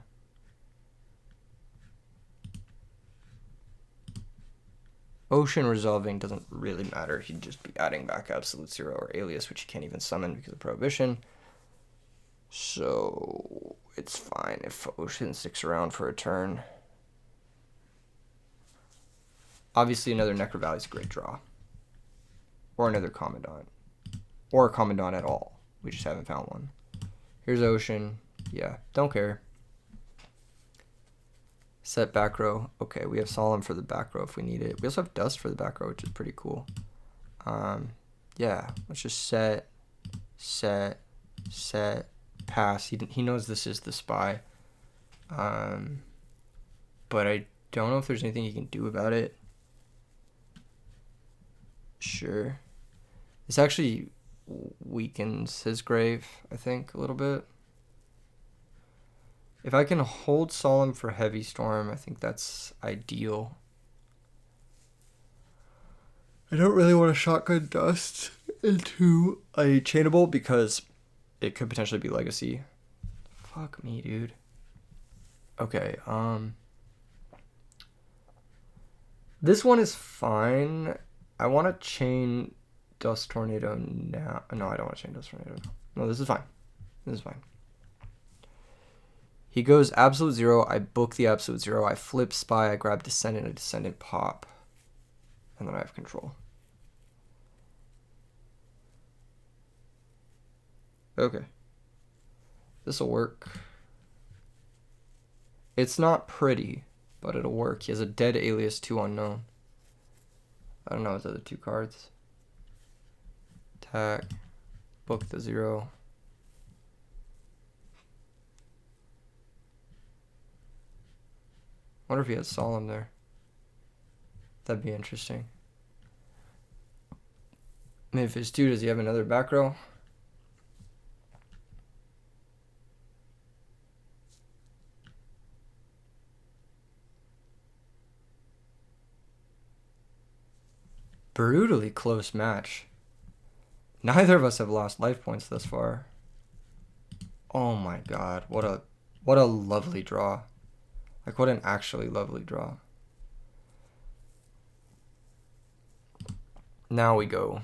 Ocean resolving doesn't really matter. He'd just be adding back Absolute Zero or Alias, which he can't even summon because of Prohibition. So it's fine if Ocean sticks around for a turn. Obviously, another Necro Valley is a great draw. Or another Commandant. Or a Commandant at all. We just haven't found one. Here's Ocean. Yeah, don't care. Set back row. Okay, we have Solemn for the back row if we need it. We also have Dust for the back row, which is pretty cool. Yeah, let's just set, pass. He knows this is the spy. But I don't know if there's anything he can do about it. Sure. This actually weakens his grave, I think, a little bit. If I can hold Solemn for Heavy Storm, I think that's ideal. I don't really want to shotgun Dust into a Chainable because it could potentially be Legacy. Fuck me, dude. Okay, this one is fine. I want to chain Dust Tornado now. No, I don't want to chain Dust Tornado. No, this is fine. This is fine. He goes Absolute Zero. I book the Absolute Zero. I flip Spy. I grab Descendant. A Descendant pop. And then I have control. Okay. This'll work. It's not pretty, but it'll work. He has a dead Alias 2 unknown. I don't know his other 2 cards. Attack. Book the 0. Wonder if he has Solemn there. That'd be interesting. I mean, if his 2, does he have another back row? Brutally close match. Neither of us have lost life points thus far. Oh my god, what a lovely draw. Like, what an actually lovely draw. Now we go.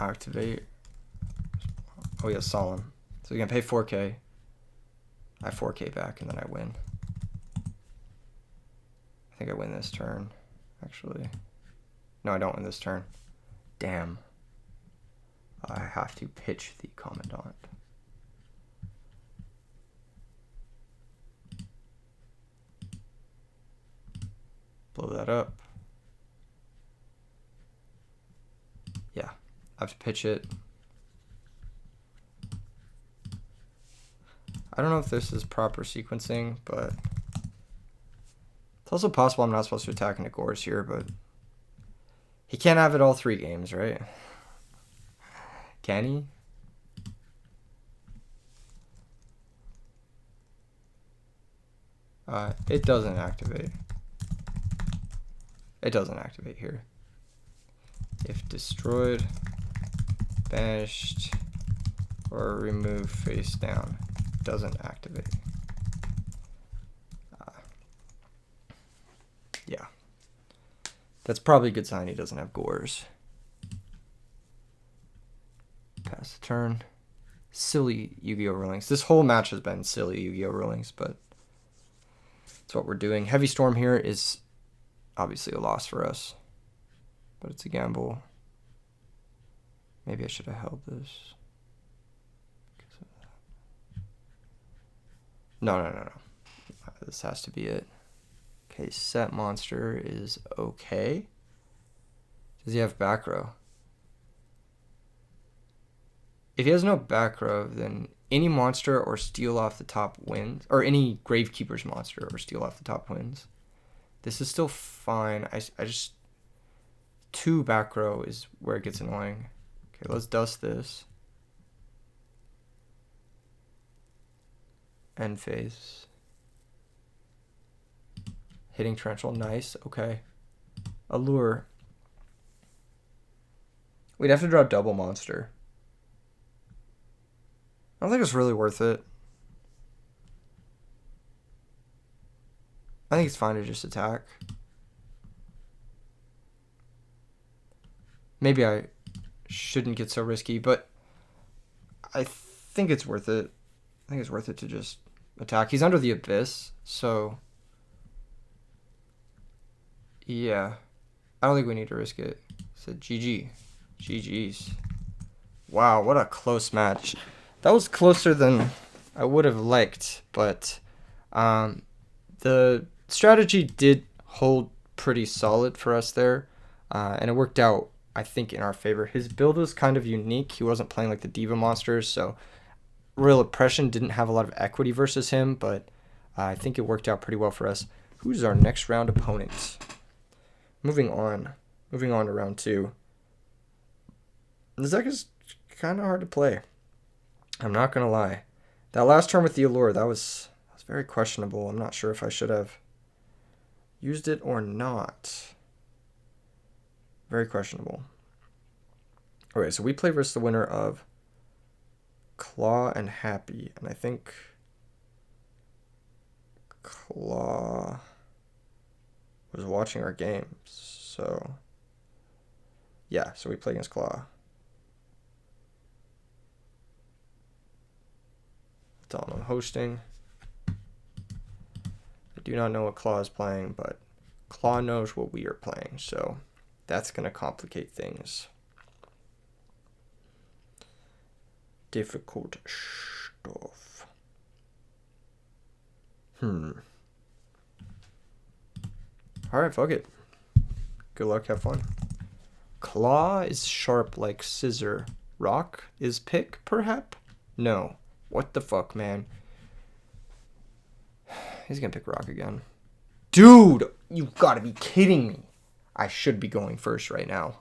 Activate. Oh yeah, Solemn. So we can pay 4K. I have 4K back and then I win. I think I win this turn, actually. No, I don't win this turn. Damn. I have to pitch the Commandant. Blow that up. Yeah, I have to pitch it. I don't know if this is proper sequencing, but it's also possible I'm not supposed to attack into Gores here, but he can't have it all 3 games, right? Can he? It doesn't activate. It doesn't activate here. If destroyed, banished, or remove face down, doesn't activate. Yeah. That's probably a good sign he doesn't have Gores. Pass the turn. Silly Yu-Gi-Oh! Rulings. This whole match has been silly Yu-Gi-Oh! Rulings, but that's what we're doing. Heavy Storm here is obviously a loss for us, but it's a gamble. Maybe I should have held this. No. This has to be it. Okay, set monster is okay. Does he have back row? If he has no back row, then any monster or steal off the top wins, or any Gravekeeper's monster or steal off the top wins. This is still fine. I just 2 back row is where it gets annoying. Okay, let's dust this. End phase. Hitting torrential, nice. Okay. Allure. We'd have to draw double monster. I don't think it's really worth it. I think it's fine to just attack. Maybe I shouldn't get so risky, but I think it's worth it. I think it's worth it to just attack. He's under the abyss, so yeah. I don't think we need to risk it. So GG. GG's. Wow, what a close match. That was closer than I would have liked, but the strategy did hold pretty solid for us there, and it worked out, I think, in our favor. His build was kind of unique. He wasn't playing like the Diva monsters, so Royal Oppression didn't have a lot of equity versus him, but I think it worked out pretty well for us. Who's our next round opponent? Moving on to round 2. This deck is kind of hard to play. I'm not going to lie. That last turn with the Allure, that was very questionable. I'm not sure if I should have used it or not. Very questionable. Okay, so we play versus the winner of Claw and Happy. And I think Claw was watching our games. So, yeah, so we play against Claw. Tell him I'm hosting. I do not know what Claw is playing, but Claw knows what we are playing, so that's going to complicate things. Difficult stuff. Alright, fuck it. Good luck, have fun. Claw is sharp like scissor. Rock is pick, perhaps? No. What the fuck, man? He's gonna pick rock again. Dude, you've got to be kidding me. I should be going first right now.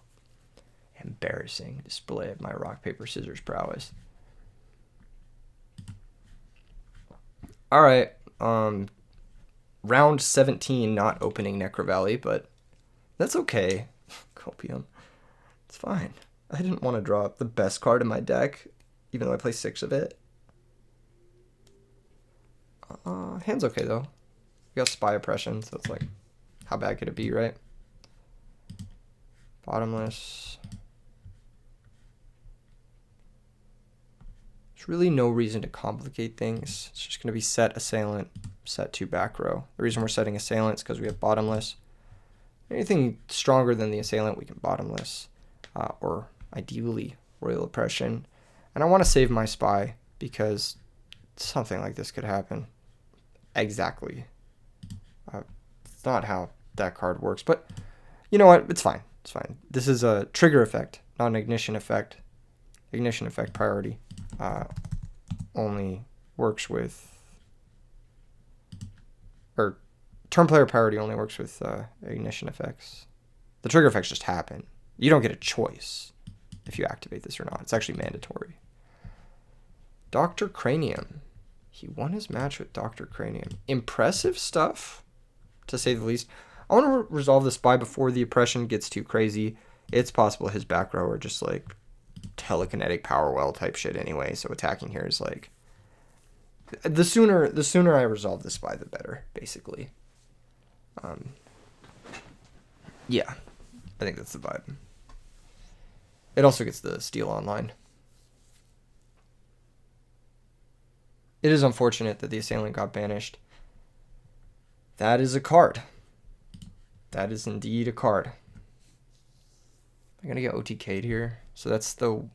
Embarrassing display of my rock, paper, scissors prowess. All right. Round 17, not opening Necro Valley, but that's okay. Copium. It's fine. I didn't want to draw up the best card in my deck, even though I play 6 of it. Hand's okay, though. We got Spy Oppression, so it's like, how bad could it be, right? Bottomless. There's really no reason to complicate things. It's just going to be set Assailant, set 2 back row. The reason we're setting Assailant is because we have Bottomless. Anything stronger than the Assailant, we can Bottomless. Or ideally, Royal Oppression. And I want to save my Spy because something like this could happen. Exactly. It's not how that card works, but you know what? It's fine. It's fine. This is a trigger effect, not an ignition effect. Ignition effect priority. Only works with, or turn player priority only works with ignition effects. The trigger effects just happen. You don't get a choice if you activate this or not. It's actually mandatory. Dr. Cranium. He won his match with Dr. Cranium. Impressive stuff, to say the least. I want to resolve the spy before the oppression gets too crazy. It's possible his back row are just like telekinetic power well type shit anyway, so attacking here is like the sooner I resolve the spy the better, basically. Yeah, I think that's the vibe. It also gets the steal online. It is unfortunate that the assailant got banished. That is a card. That is indeed a card. I'm going to get OTK'd here. So that's the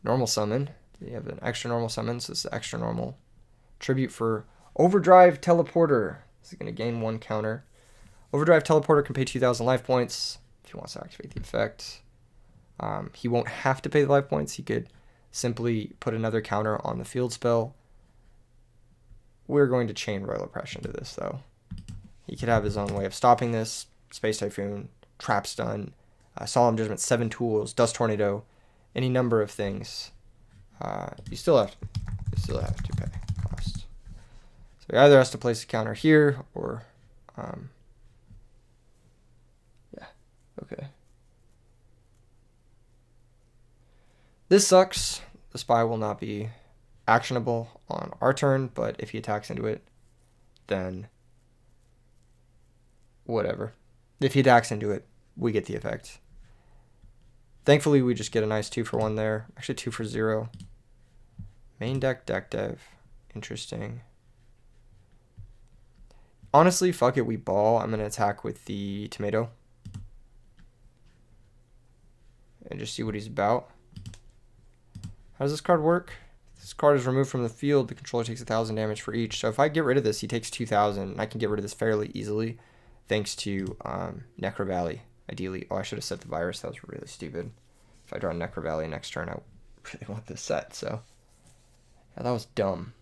normal summon. You have an extra normal summon, so it's the extra normal. Tribute for Overdrive Teleporter. This is going to gain 1 counter. Overdrive Teleporter can pay 2,000 life points if he wants to activate the effect. He won't have to pay the life points. He could simply put another counter on the field spell. We're going to chain Royal Oppression to this, though. He could have his own way of stopping this. Space Typhoon, Trap Stun, Solemn Judgment, 7 tools, Dust Tornado, any number of things. You still have to pay cost. So he either has to place a counter here or yeah, okay. This sucks. The spy will not be actionable on our turn, but if he attacks into it, then whatever. If he attacks into it, we get the effect. Thankfully, we just get a nice 2-for-1 there. Actually, 2-for-0. Main deck dev. Interesting. Honestly, fuck it, we ball. I'm going to attack with the tomato. And just see what he's about. How does this card work? This card is removed from the field. The controller takes 1,000 damage for each. So if I get rid of this, he takes 2,000. And I can get rid of this fairly easily. Thanks to Necro Valley, ideally. Oh, I should have set the virus. That was really stupid. If I draw Necro Valley next turn, I really want this set. So, yeah, that was dumb.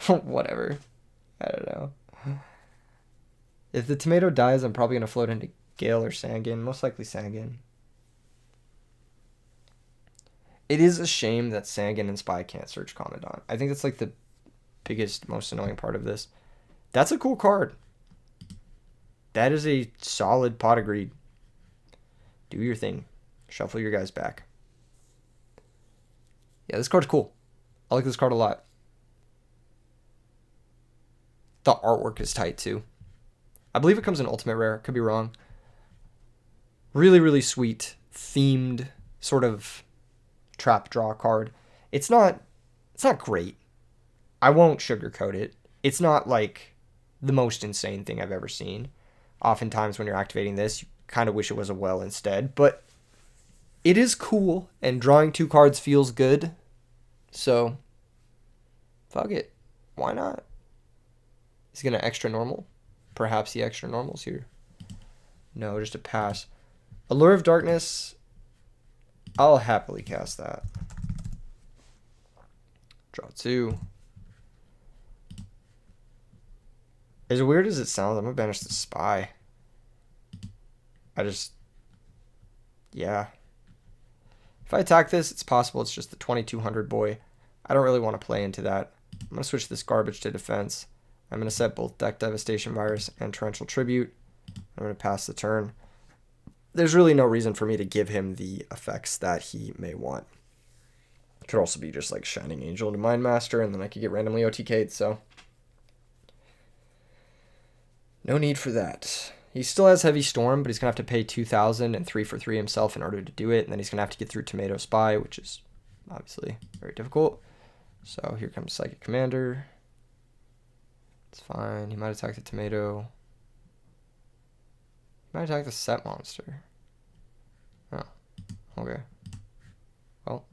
Whatever. I don't know. If the tomato dies, I'm probably going to float into Gale or Sangan. Most likely Sangan. It is a shame that Sangan and Spy can't search Commandant. I think that's like the biggest, most annoying part of this. That's a cool card. That is a solid pot of greed. Do your thing. Shuffle your guys back. Yeah, this card's cool. I like this card a lot. The artwork is tight too. I believe it comes in Ultimate Rare. Could be wrong. Really, really sweet, themed sort of trap draw card. It's not great. I won't sugarcoat it. It's not like the most insane thing I've ever seen. Oftentimes when you're activating this, you kind of wish it was a well instead, but it is cool, and drawing 2 cards feels good. So, fuck it. Why not? He's going to extra normal. Perhaps he extra normals here. No, just a pass. Allure of Darkness. I'll happily cast that. Draw 2. As weird as it sounds, I'm going to banish the Spy. Yeah. If I attack this, it's possible it's just the 2200 boy. I don't really want to play into that. I'm going to switch this garbage to defense. I'm going to set both Deck Devastation Virus and Torrential Tribute. I'm going to pass the turn. There's really no reason for me to give him the effects that he may want. It could also be just like Shining Angel into Mind Master, and then I could get randomly OTK'd, so no need for that. He still has Heavy Storm, but he's going to have to pay 2,000 and 3-for-3 himself in order to do it, and then he's going to have to get through Tomato Spy, which is obviously very difficult. So here comes Psychic Commander. It's fine. He might attack the tomato. He might attack the set monster. Oh, okay. Well,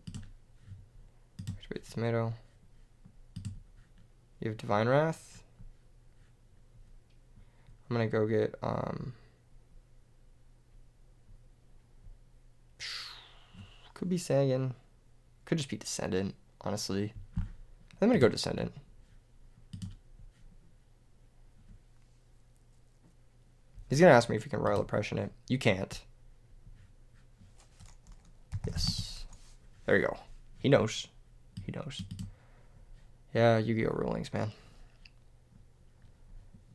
activate the tomato. You have Divine Wrath. I'm gonna go get could be Sagan. Could just be Descendant, honestly. I I'm going to go Descendant. He's going to ask me if you can Royal Oppression it. You can't. Yes. There you go. He knows. He knows. Yeah, Yu-Gi-Oh! Rulings, man.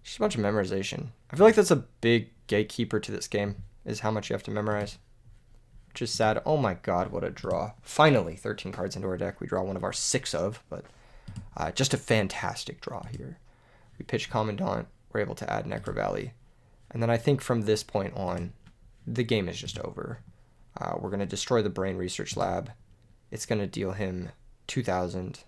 Just a bunch of memorization. I feel like that's a big gatekeeper to this game, is how much you have to memorize. Which is sad. Oh my god, what a draw. Finally, 13 cards into our deck. We draw one of our 6 of, but just a fantastic draw here. We pitch Commandant. We're able to add Necro Valley. And then I think from this point on, the game is just over. We're going to destroy the Brain Research Lab. It's going to deal him 2,000.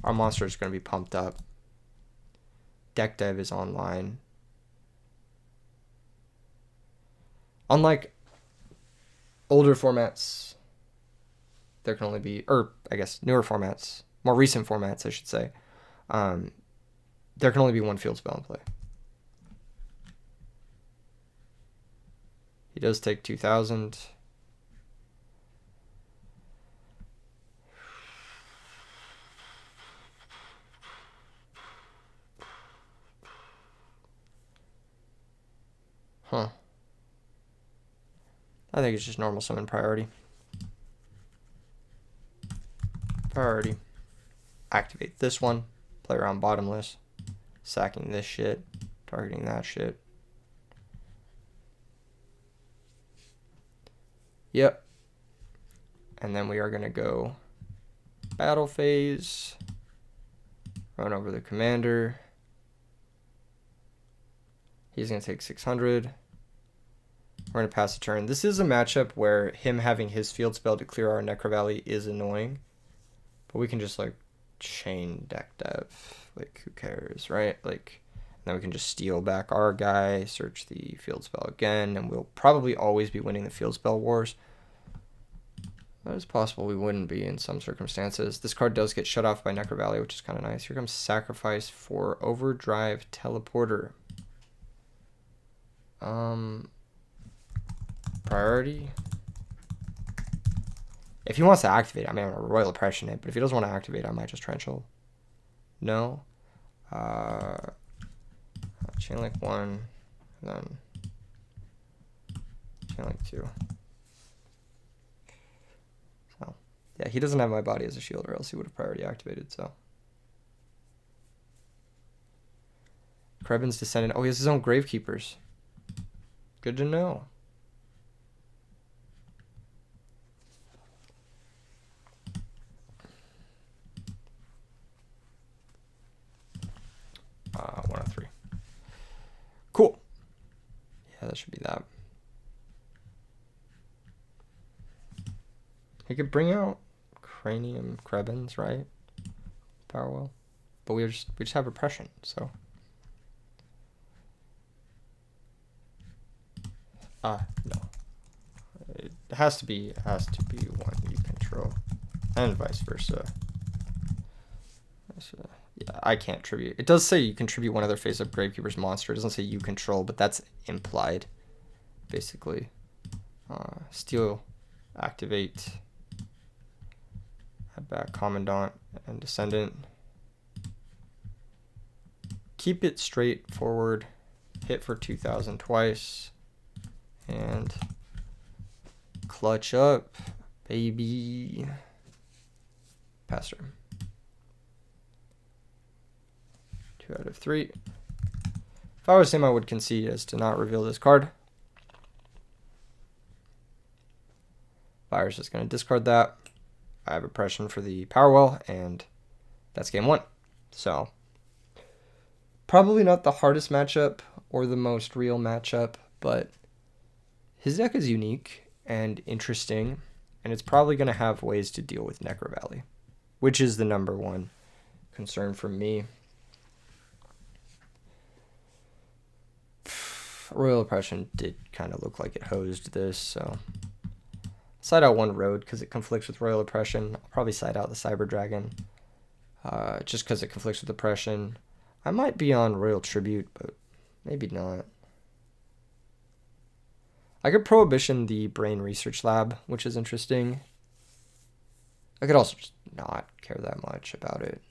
Our monster is going to be pumped up. Deck Dev is online. Unlike older formats, there can only be, or I guess newer formats, more recent formats, I should say, there can only be one field spell in play. He does take 2,000. Huh. I think it's just normal summon priority. Priority. Activate this one. Play around bottomless. Sacking this shit. Targeting that shit. Yep. And then we are going to go battle phase. Run over the commander. He's going to take 600. We're going to pass a turn. This is a matchup where him having his field spell to clear our Necro Valley is annoying. But we can just, like, chain deck dev. Like, who cares, right? Like, then we can just steal back our guy, search the field spell again, and we'll probably always be winning the field spell wars. That is possible we wouldn't be in some circumstances. This card does get shut off by Necro Valley, which is kind of nice. Here comes Sacrifice for Overdrive Teleporter. Priority. If he wants to activate, I mean, I'm going to Royal Oppression it, but if he doesn't want to activate, I might just Trenchel. No. Chain Link 1, then Chain Link 2. So, yeah, he doesn't have my body as a shield, or else he would have priority activated, so. Krebin's Descendant. Oh, he has his own Gravekeepers. Good to know. One out of 3. Cool. Yeah, that should be that. He could bring out Cranium Krebins, right? Powerwell. But we just have Repression, so. No. It has to be one you control. And vice versa. Yeah, I can't tribute. It does say you contribute one other face-up Gravekeeper's monster. It doesn't say you control, but that's implied, basically. Steal, activate, add back Commandant and Descendant. Keep it straightforward. Hit for 2,000 twice. And clutch up, baby. Pass turn. 2 out of 3. If I was him, I would concede as to not reveal this card. Fire's just going to discard that. I have Oppression for the Powerwell, and that's game 1. So, probably not the hardest matchup or the most real matchup, but his deck is unique and interesting, and it's probably going to have ways to deal with Necro Valley, which is the #1 concern for me. Royal Oppression did kind of look like it hosed this, so side out one road because it conflicts with Royal Oppression. I'll probably side out the Cyber Dragon just because it conflicts with Oppression. I might be on Royal Tribute, but maybe not. I could prohibition the brain research lab, which is interesting. I could also just not care that much about it.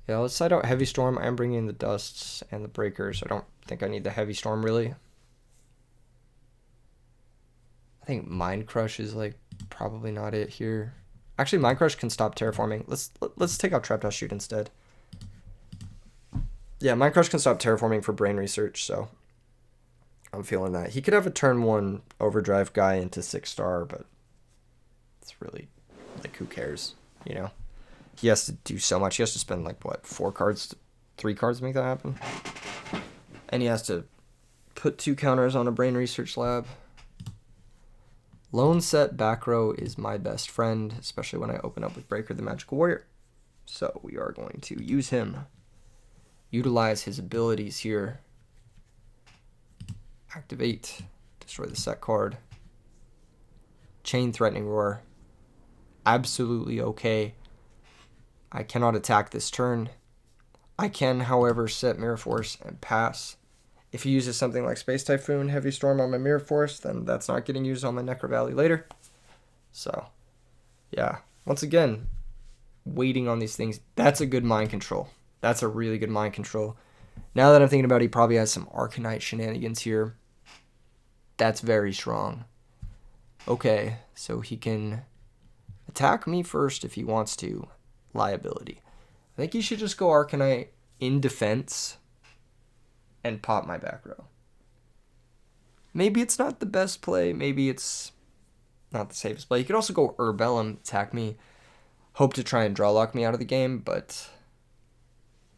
Yeah, let's side out Heavy Storm. I'm bringing in the Dusts and the Breakers. I don't think I need the Heavy Storm, really. I think Mind Crush is, like, probably not it here. Actually, Mind Crush can stop terraforming. Let's take out Trap Dust Shoot instead. Yeah, Mind Crush can stop terraforming for brain research, so I'm feeling that. He could have a turn 1 overdrive guy into 6-star, but it's really, like, who cares, you know? He has to do so much. He has to spend, like, what, 3 cards to make that happen? And he has to put 2 counters on a brain research lab. Lone set back row is my best friend, especially when I open up with Breaker the Magical Warrior. So we are going to use him. Utilize his abilities here. Activate. Destroy the set card. Chain Threatening Roar. Absolutely okay. I cannot attack this turn. I can, however, set Mirror Force and pass. If he uses something like Space Typhoon, Heavy Storm on my Mirror Force, then that's not getting used on my Necro Valley later. So, yeah. Once again, waiting on these things. That's a good mind control. That's a really good mind control. Now that I'm thinking about it, he probably has some Arcanite shenanigans here. That's very strong. Okay, so he can attack me first if he wants to. Liability. I think he should just go Arcanite in defense and pop my back row. Maybe it's not the best play. Maybe it's not the safest play. You could also go Urbellum, attack me, hope to try and draw lock me out of the game, but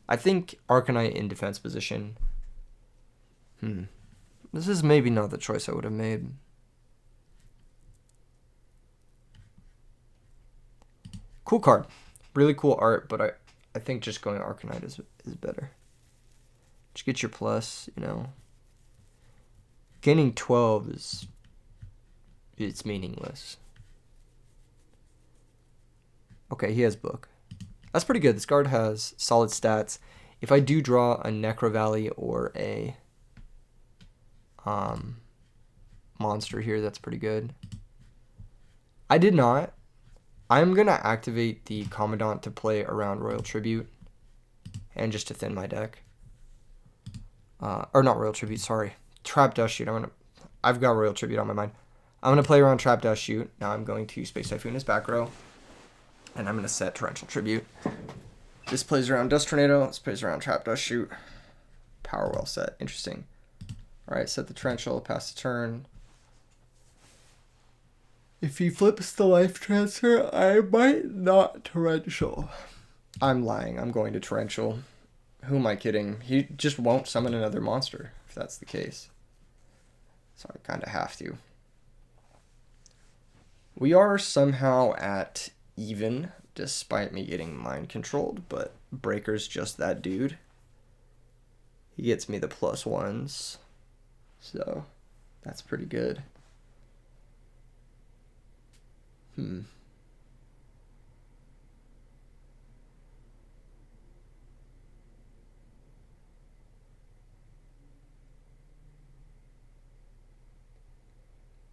I think Arcanite in defense position. This is maybe not the choice I would have made. Cool card. Really cool art, but I think just going Arcanite is better. Just get your plus, you know. Gaining 12 it's meaningless. Okay, he has book. That's pretty good. This card has solid stats. If I do draw a Necro Valley or a monster here, that's pretty good. I did not. I'm going to activate the Commandant to play around Royal Tribute and just to thin my deck. Or not Royal Tribute, sorry. Trap Dust Shoot. I've got Royal Tribute on my mind. I'm going to play around Trap Dust Shoot. Now I'm going to Space Typhoon as back row. And I'm going to set Torrential Tribute. This plays around Dust Tornado. This plays around Trap Dust Shoot. Power well set. Interesting. Alright, set the Torrential, pass the turn. If he flips the life transfer, I might not Torrential. I'm lying. I'm going to Torrential. Who am I kidding? He just won't summon another monster, if that's the case. So I kind of have to. We are somehow at even, despite me getting mind controlled, but Breaker's just that dude. He gets me the +1s. So, that's pretty good.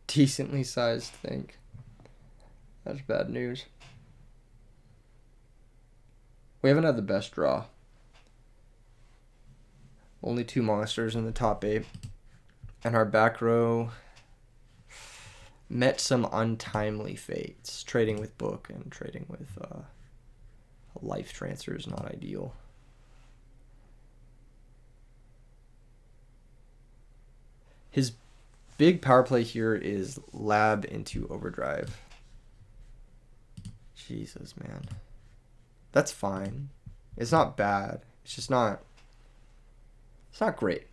Decently sized think. That's bad news. We haven't had the best draw. Only 2 monsters in the top 8. And our back row met some untimely fates. Trading with book and trading with life transfer is not ideal. His big power play here is lab into overdrive. Jesus, man. That's fine. It's not bad. It's just not... It's not great.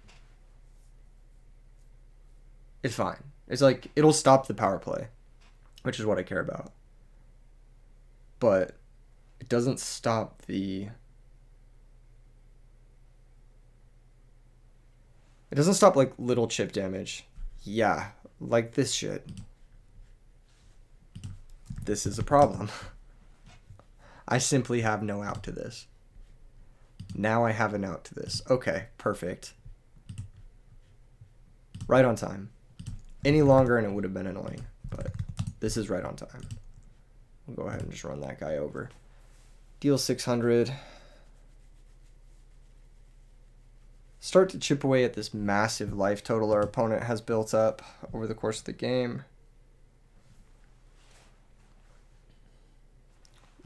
It's fine. It's like, it'll stop the power play, which is what I care about. But it doesn't stop the... It doesn't stop, like, little chip damage. Yeah, like this shit. This is a problem. I simply have no out to this. Now I have an out to this. Okay, perfect. Right on time. Any longer and it would have been annoying, but this is right on time. We'll go ahead and just run that guy over. Deal 600. Start to chip away at this massive life total our opponent has built up over the course of the game.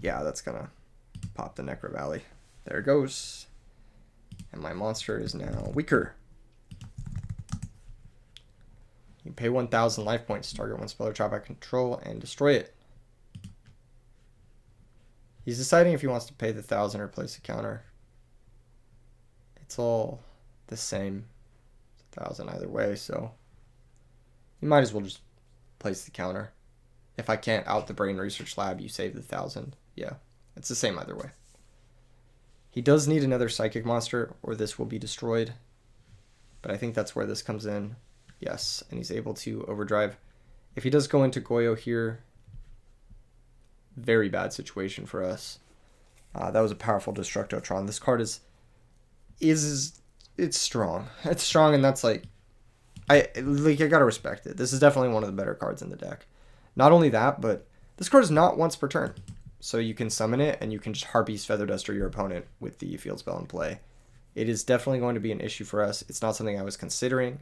Yeah, that's gonna pop the Necro Valley. There it goes. And my monster is now weaker. You pay 1,000 life points. Target one spell or trap I control and destroy it. He's deciding if he wants to pay the 1,000 or place a counter. It's all the same. It's 1,000 either way, so you might as well just place the counter. If I can't out the Brain Research Lab, you save the 1,000. Yeah, it's the same either way. He does need another Psychic monster, or this will be destroyed. But I think that's where this comes in. Yes, and he's able to overdrive. If he does go into Yugioh here, very bad situation for us. That was a powerful Destructotron. This card is it's strong. It's strong, and that's like I gotta respect it. This is definitely one of the better cards in the deck. Not only that, but this card is not once per turn. So you can summon it, and you can just Harpies Feather Duster your opponent with the field spell in play. It is definitely going to be an issue for us. It's not something I was considering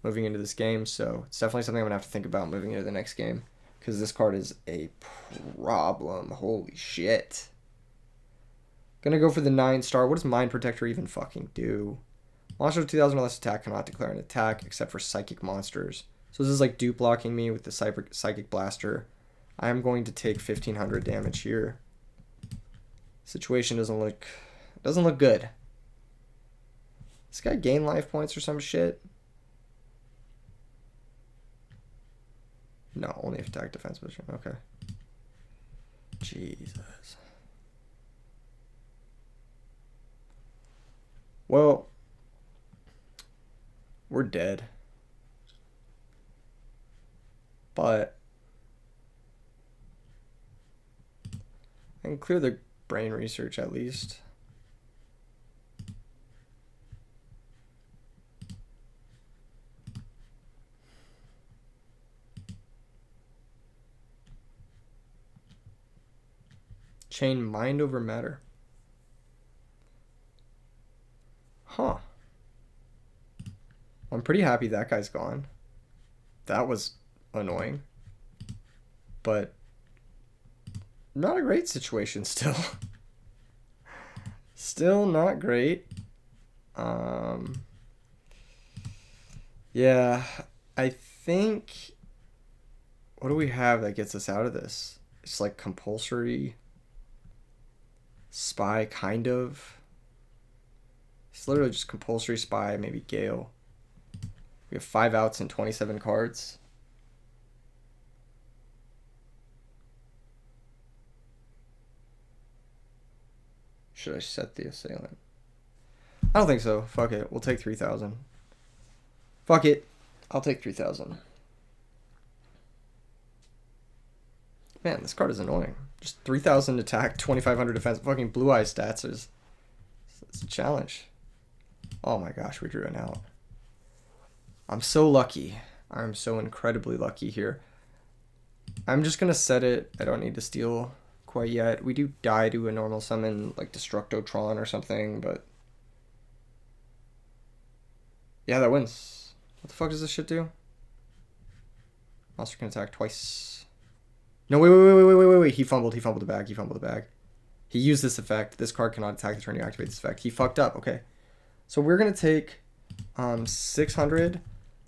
moving into this game, so it's definitely something I'm going to have to think about moving into the next game, because this card is a problem. Holy shit. Gonna go for the 9-star. What does Mind Protector even fucking do? Monster with 2,000 or less attack cannot declare an attack except for psychic monsters. So this is like dupe blocking me with the Psychic Blaster. I'm going to take 1,500 damage here. Situation doesn't look good. This guy gain life points or some shit. No, only if attack defense position. Okay. Jesus. Well, we're dead. But I can clear the Brain Research at least. Chain Mind over Matter. Huh. I'm pretty happy that guy's gone. That was annoying. But not a great situation still. Still not great. Yeah, I think, what do we have that gets us out of this? It's like compulsory spy, kind of. It's literally just compulsory spy, maybe Gale. We have 5 outs and 27 cards. Should I set the assailant? I don't think so. Fuck it. We'll take 3,000. Fuck it. I'll take 3,000. Man, this card is annoying. Just 3,000 attack, 2,500 defense. Fucking Blue Eye stats is... It's a challenge. Oh my gosh, we drew an out. I'm so lucky. I'm so incredibly lucky here. I'm just going to set it. I don't need to steal quite yet. We do die to a normal summon, like Destructotron or something, but... Yeah, that wins. What the fuck does this shit do? Monster can attack twice. No, wait. He fumbled the bag. He used this effect. This card cannot attack the turn you activate this effect. He fucked up. Okay. So we're going to take 600,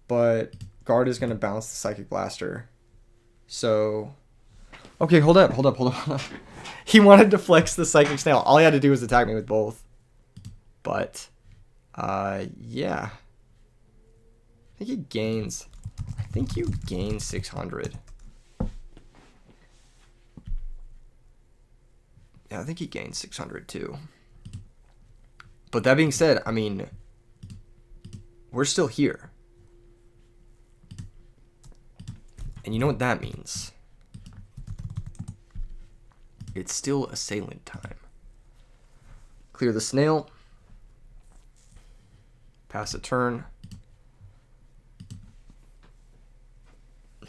but Guard is going to bounce the Psychic Blaster. So... Okay, hold up. He wanted to flex the Psychic Snail. All he had to do was attack me with both. But, yeah. I think you gain 600. Yeah, I think he gained 600 too. But that being said, I mean, we're still here. And you know what that means? It's still assailant time. Clear the snail. Pass a turn.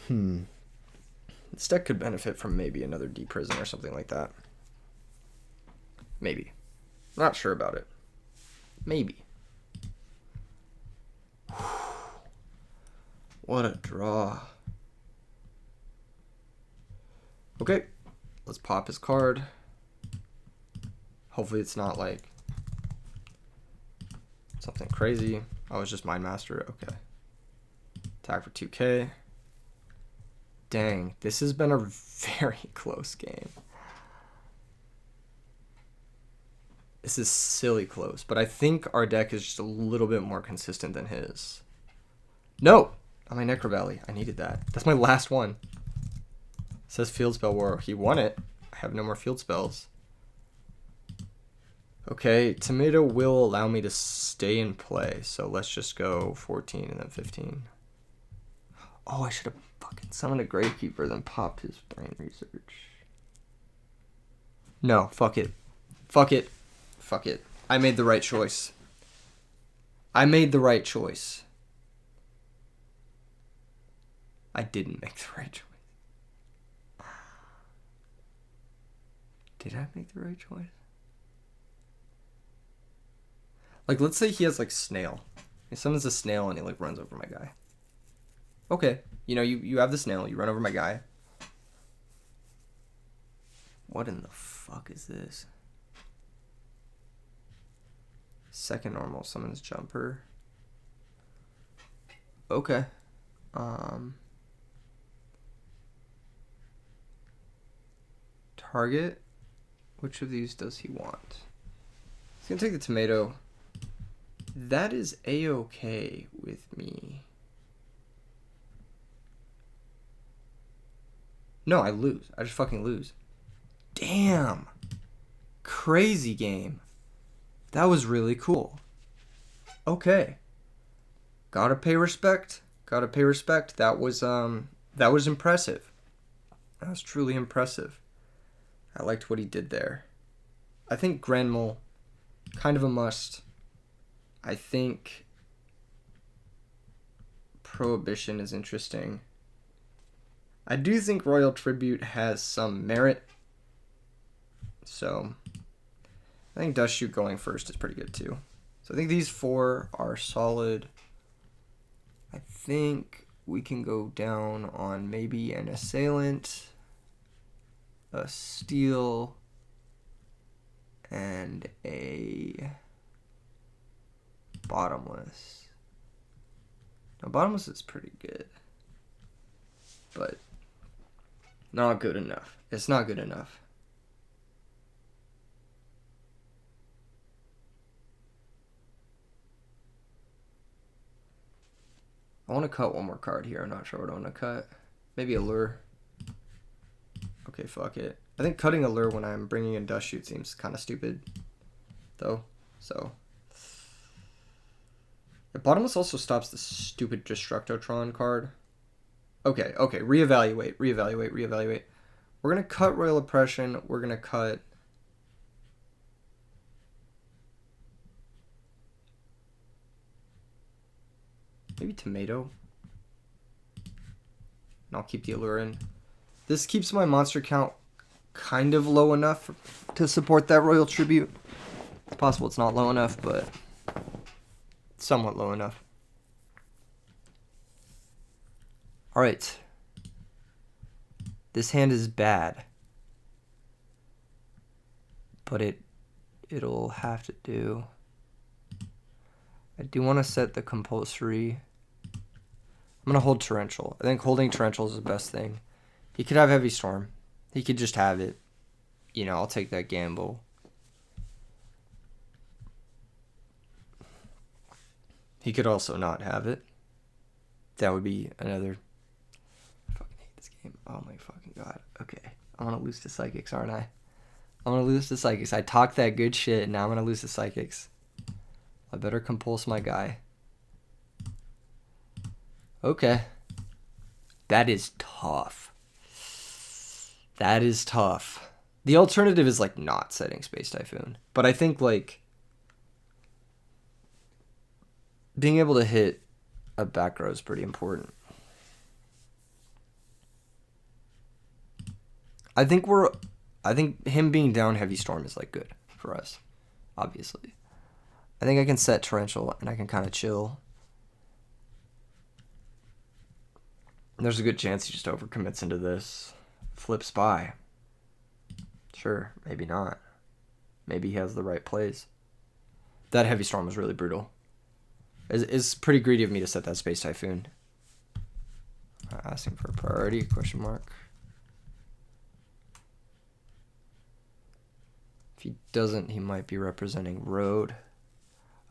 This deck could benefit from maybe another deep prison or something like that. Maybe. Not sure about it. Maybe. What a draw. Okay. Let's pop his card. Hopefully it's not like something crazy. Oh, it's just Mind Master. Okay. Attack for 2k. Dang, this has been a very close game. This is silly close, but I think our deck is just a little bit more consistent than his. No! On my Necro Valley. I needed that. That's my last one. It says Field Spell War. He won it. I have no more field spells. Okay, Tomato will allow me to stay in play, so let's just go 14 and then 15. Oh, I should have fucking summoned a Gravekeeper, then popped his Brain Research. No, fuck it. Fuck it. Fuck it. I made the right choice. I made the right choice. I didn't make the right choice. Did I make the right choice? Like, let's say he has, like, Snail. He summons a Snail and he, like, runs over my guy. Okay. You know, you have the Snail. You run over my guy. What in the fuck is this? Second normal summons Jumper. Okay. Target. Which of these does he want? He's gonna take the Tomato. That is a-okay with me. No, I lose. I just fucking lose. Damn. Crazy game. That was really cool. Okay. Gotta pay respect. Gotta pay respect. That was impressive. That was truly impressive. I liked what he did there. I think Grenmel, kind of a must. I think Prohibition is interesting. I do think Royal Tribute has some merit. So I think Dust Shoot going first is pretty good too. So I think these four are solid. I think we can go down on maybe an Assailant, a Steel, and a Bottomless. Now, Bottomless is pretty good, but not good enough. It's not good enough. I want to cut one more card here. I'm not sure what I want to cut. Maybe Allure. Okay, fuck it. I think cutting Allure when I'm bringing in Dust Shoot seems kind of stupid, though. So, the Bottomless also stops the stupid Destructotron card. Okay. Reevaluate. We're gonna cut Royal Oppression. We're gonna cut. Maybe Tomato. And I'll keep the Allure in. This keeps my monster count kind of low enough to support that Royal Tribute. It's possible it's not low enough, but somewhat low enough. Alright. This hand is bad. But it'll have to do. I do want to set the compulsory. I'm going to hold Torrential. I think holding Torrential is the best thing. He could have Heavy Storm. He could just have it. You know, I'll take that gamble. He could also not have it. That would be another. I fucking hate this game. Oh my fucking god. Okay. I'm going to lose to Psychics, aren't I? I'm going to lose to Psychics. I talked that good shit, and now I'm going to lose to Psychics. I better compulse my guy. Okay. That is tough. That is tough. The alternative is like not setting Space Typhoon. But I think like being able to hit a back row is pretty important. I think him being down Heavy Storm is like good for us, obviously. I think I can set Torrential and I can kind of chill. There's a good chance he just overcommits into this. Flips by. Sure, maybe not. Maybe he has the right plays. That Heavy Storm was really brutal. It's pretty greedy of me to set that Space Typhoon. Asking for a priority, question mark. If he doesn't, he might be representing road.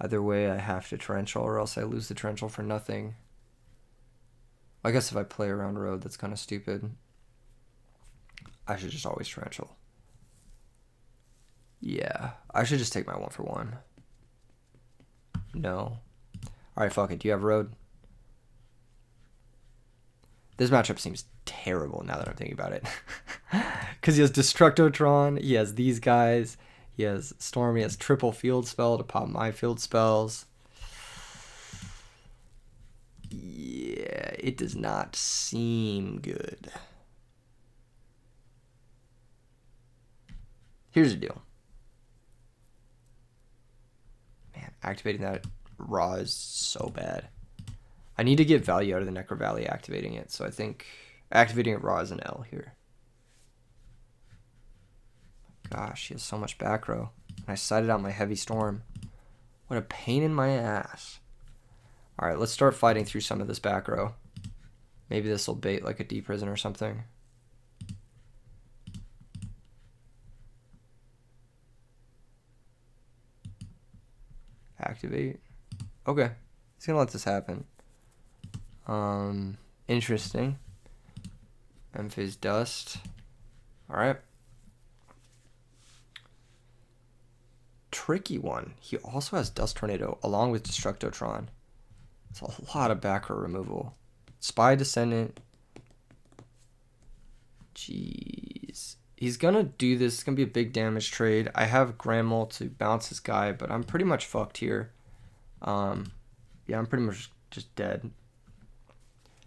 Either way, I have to torrential or else I lose the torrential for nothing. I guess if I play around road, that's kind of stupid. I should just always torrential. Yeah, I should just take my 1-for-1. No. Alright, fuck it. Do you have road? This matchup seems terrible now that I'm thinking about it. Because he has Destructotron, he has these guys, he has Storm, he has triple field spell to pop my field spells. Yeah, it does not seem good. Here's the deal. Man, activating that Raw is so bad. I need to get value out of the Necro Valley activating it, so I think activating it Raw is an L here. Gosh, he has so much back row. And I sighted out my Heavy Storm. What a pain in my ass. Alright, let's start fighting through some of this back row. Maybe this will bait like a D prison or something. Activate. Okay. He's gonna let this happen. Interesting. Memphis Dust. Alright. Tricky one. He also has Dust Tornado along with Destructotron. It's a lot of back row removal. Spy Descendant. Jeez. He's gonna do this. It's gonna be a big damage trade. I have Gramel to bounce this guy, but I'm pretty much fucked here. Yeah, I'm pretty much just dead.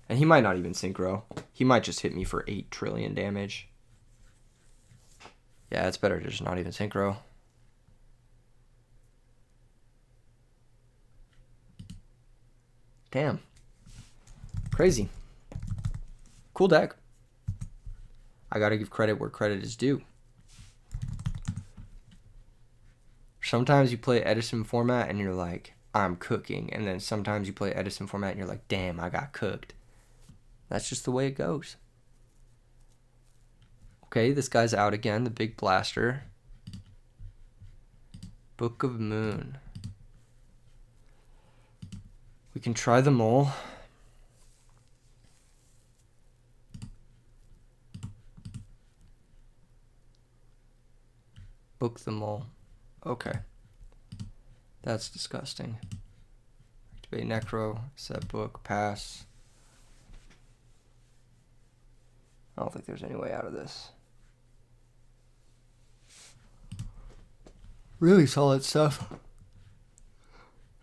And he might not even synchro. He might just hit me for 8 trillion damage. Yeah, it's better to just not even synchro. Damn. Crazy. Cool deck. I gotta give credit where credit is due. Sometimes you play Edison format and you're like, I'm cooking. And then sometimes you play Edison format and you're like, damn, I got cooked. That's just the way it goes. Okay, this guy's out again, the big blaster. Book of Moon. We can try the mole. Book the mole. Okay. That's disgusting. Activate Necro, set book, pass. I don't think there's any way out of this. Really solid stuff.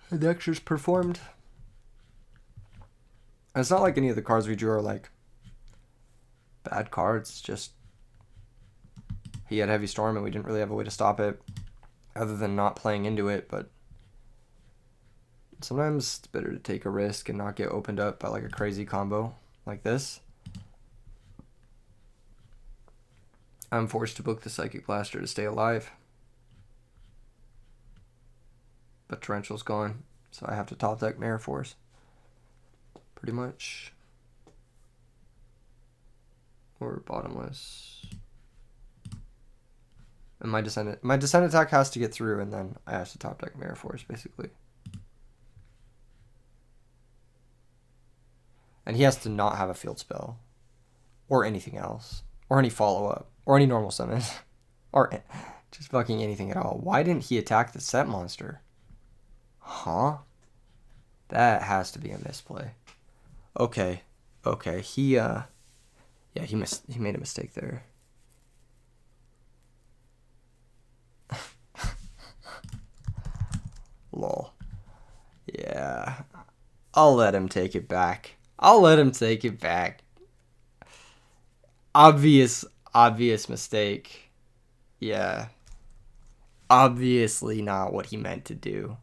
The deck just performed. And it's not like any of the cards we drew are like bad cards. It's just he had Heavy Storm and we didn't really have a way to stop it other than not playing into it. But sometimes it's better to take a risk and not get opened up by like a crazy combo like this. I'm forced to book the Psychic Blaster to stay alive. But Torrential's gone, so I have to top deck Mirror Force. Pretty much. Or Bottomless. And my descendant attack has to get through, and then I have to top deck Mirror Force, basically. And he has to not have a field spell. Or anything else. Or any follow-up. Or any normal summons. Or just fucking anything at all. Why didn't he attack the set monster? Huh? That has to be a misplay. Okay. Okay. He made a mistake there. Lol. Yeah. I'll let him take it back. Obvious mistake. Yeah. Obviously not what he meant to do.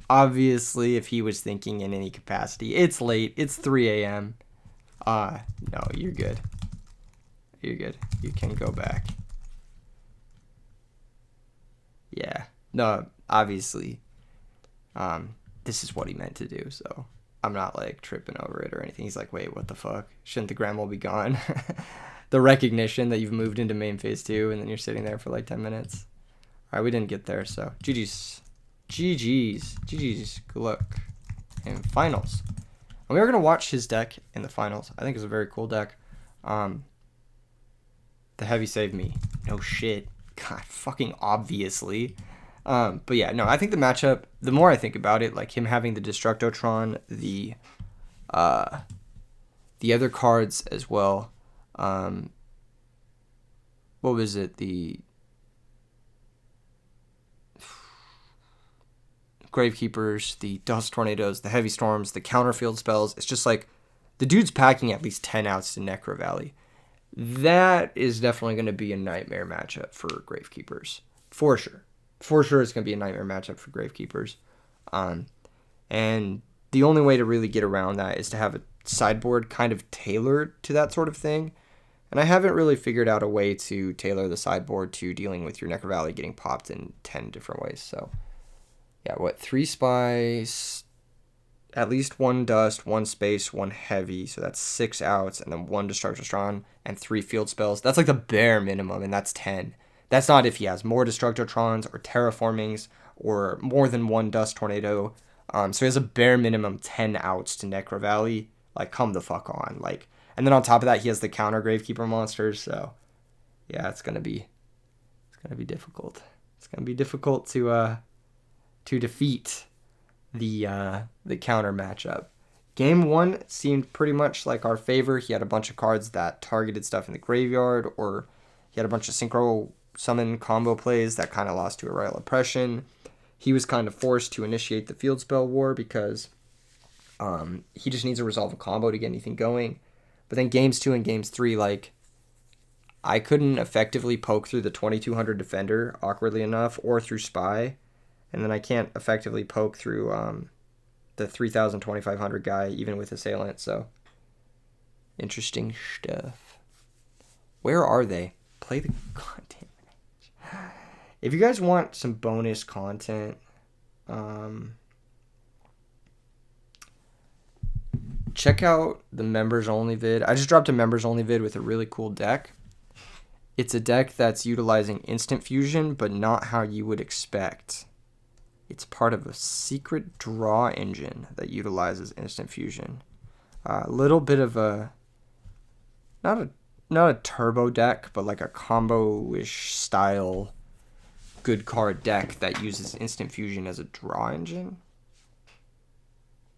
Obviously, if he was thinking in any capacity, it's late. It's 3 a.m. No, you're good. You're good. You can go back. Yeah. No, obviously, this is what he meant to do, so I'm not, like, tripping over it or anything. He's like, wait, what the fuck? Shouldn't the grandma be gone? The recognition that you've moved into main phase 2, and then you're sitting there for, like, 10 minutes. All right, we didn't get there, so GG's. Good luck in finals. And we are going to watch his deck in the finals. I think it's a very cool deck. The heavy saved me. No shit. God, fucking obviously. But yeah, no, I think the matchup, the more I think about it, like him having the Destructotron, the other cards as well. What was it? The Gravekeepers, the Dust Tornadoes, the Heavy Storms, the Counterfield spells. It's just like the dude's packing at least 10 outs to Necro Valley. That is definitely going to be a nightmare matchup for Gravekeepers. For sure. For sure it's going to be a nightmare matchup for Gravekeepers. And the only way to really get around that is to have a sideboard kind of tailored to that sort of thing. And I haven't really figured out a way to tailor the sideboard to dealing with your Necro Valley getting popped in 10 different ways. So, yeah, 3 spies, at least 1 dust, 1 space, 1 heavy. So that's 6 outs, and then 1 Destructotron and 3 field spells. That's like the bare minimum, and that's 10. That's not if he has more Destructotrons or Terraformings or more than 1 Dust Tornado. So he has a bare minimum 10 outs to Necro Valley. Like, come the fuck on. Like, and then on top of that, he has the counter Gravekeeper monsters. So, yeah, it's gonna be difficult. It's gonna be difficult to defeat the counter matchup. Game 1 seemed pretty much like our favor. He had a bunch of cards that targeted stuff in the graveyard, or he had a bunch of synchro summon combo plays that kind of lost to a Royal Oppression. He was kind of forced to initiate the field spell war because he just needs to resolve a combo to get anything going. But then games 2 and games 3, like, I couldn't effectively poke through the 2200 defender, awkwardly enough, or through spy. And then I can't effectively poke through the 3000, 2500 guy, even with assailant. So, interesting stuff. Where are they? Play the content. If you guys want some bonus content, check out the members only vid. I just dropped a members only vid with a really cool deck. It's a deck that's utilizing instant fusion, but not how you would expect. It's part of a secret draw engine that utilizes instant fusion. A little bit of a not a turbo deck, but like a combo-ish style good card deck that uses instant fusion as a draw engine.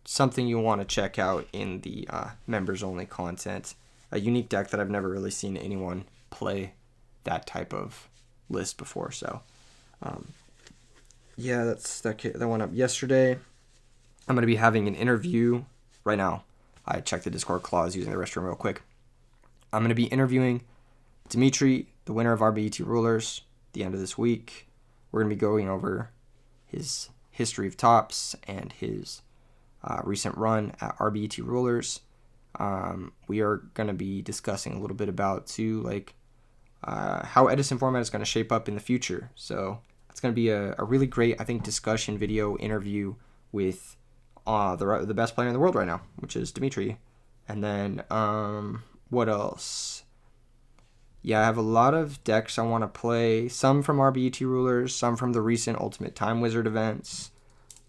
Something you want to check out in the members only content. A unique deck that I've never really seen anyone play that type of list before. So, yeah, that went up yesterday. I'm going to be having an interview right now. I checked the Discord clause using the restroom real quick. I'm going to be interviewing Dimitri, the winner of RBET Rulers, at the end of this week. We're going to be going over his history of tops and his recent run at RBET Rulers. We are going to be discussing a little bit about, too, like, how Edison format is going to shape up in the future. So it's going to be a really great, I think, discussion video interview with the best player in the world right now, which is Dimitri. And then, what else? Yeah, I have a lot of decks I want to play. Some from RBET Rulers, some from the recent Ultimate Time Wizard events.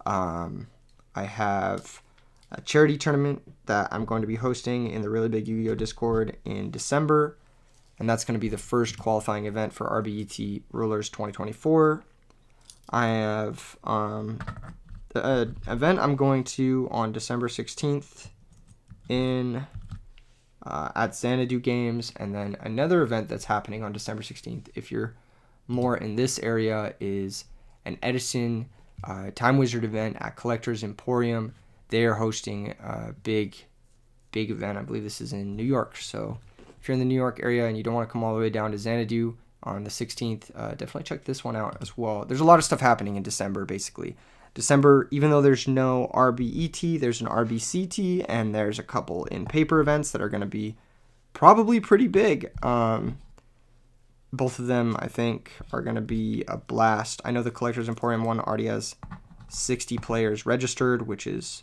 I have a charity tournament that I'm going to be hosting in the Really Big Yu-Gi-Oh! Discord in December. And that's going to be the first qualifying event for RBET Rulers 2024. I have the event I'm going to on December 16th at Xanadu Games, and then another event that's happening on December 16th, if you're more in this area, is an Edison Time Wizard event at Collector's Emporium. They are hosting a big event. I believe this is in New York. So if you're in the New York area and you don't want to come all the way down to Xanadu on the 16th, definitely check this one out as well. There's a lot of stuff happening in December, basically. December, even though there's no RBET, there's an RBCT, and there's a couple in paper events that are going to be probably pretty big. Both of them, I think, are going to be a blast. I know the Collector's Emporium one already has 60 players registered, which is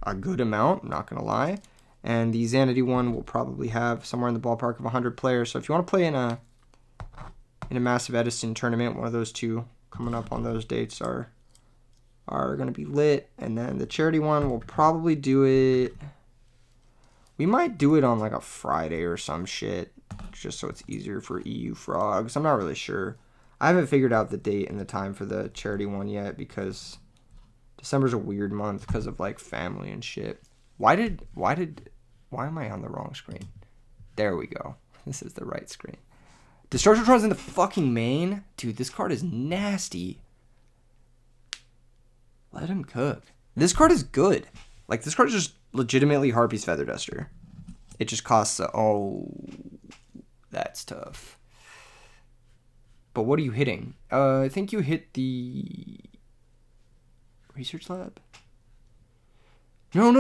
a good amount, I'm not going to lie. And the Xanadu one will probably have somewhere in the ballpark of 100 players. So if you want to play in a massive Edison tournament, one of those two coming up on those dates are going to be lit. And then the charity one, we'll probably do it. We might do it on like a Friday or some shit, just so it's easier for EU frogs. I'm not really sure. I haven't figured out the date and the time for the charity one yet because December's a weird month because of like family and shit. Why am I on the wrong screen? There we go. This is the right screen. Destructotron's in the fucking main. Dude, this card is nasty. Let him cook. This card is good. Like, this card is just legitimately Harpy's Feather Duster. It just costs that's tough. But what are you hitting? I think you hit the Research Lab. No.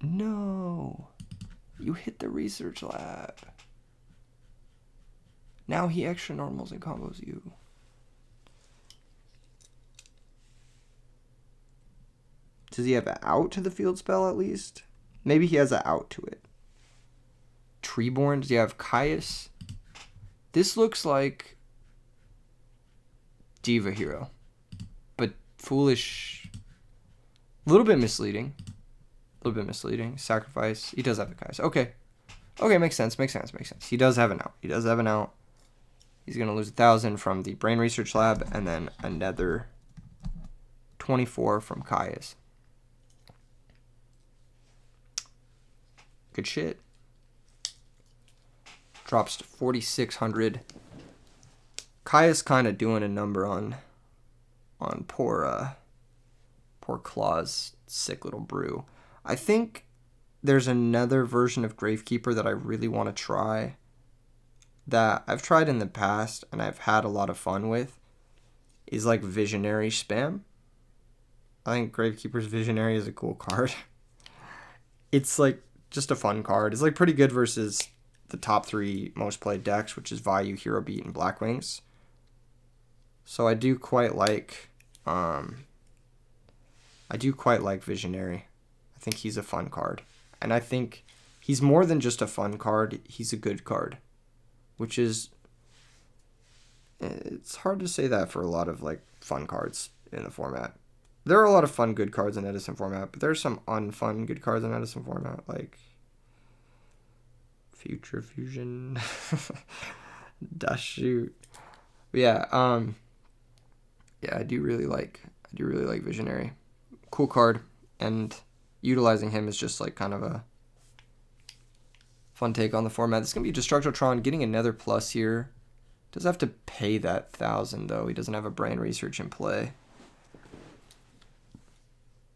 No. You hit the Research Lab. Now he extra normals and combos you. Does he have an out to the field spell at least? Maybe he has an out to it. Treeborn, does he have Caius? This looks like Diva Hero, but foolish. A little bit misleading. Sacrifice. He does have the Caius. Okay, makes sense. He does have an out. He's going to lose 1,000 from the Brain Research Lab and then another 24 from Caius. Good shit. Drops to 4,600. Caius kind of doing a number on poor Claw's sick little brew. I think there's another version of Gravekeeper that I really want to try that I've tried in the past and I've had a lot of fun with is like Visionary Spam. I think Gravekeeper's Visionary is a cool card. It's like just a fun card. It's like pretty good versus the top 3 most played decks, which is Vayu, Hero Beat, and Blackwings. So I do quite like Visionary. I think he's a fun card. And I think he's more than just a fun card, he's a good card. Which is, it's hard to say that for a lot of like fun cards in the format. There are a lot of fun good cards in Edison format, but there's some unfun good cards in Edison format, like Future Fusion, Dust Shoot. But yeah, I do really like Visionary. Cool card, and utilizing him is just like kind of a fun take on the format. This is going to be Destructotron getting another plus here. Does have to pay that 1,000 though. He doesn't have a Brain Research in play.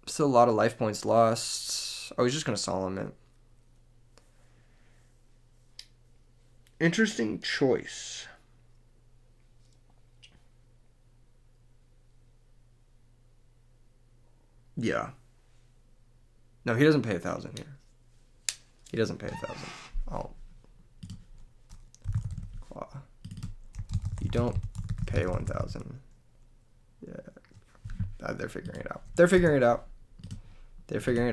Still a lot of life points lost. Oh, he's just going to solemn it. Interesting choice. Yeah. No, he doesn't pay 1,000 here. He doesn't pay 1,000. Oh. Claw. You don't pay 1,000. Yeah. They're figuring it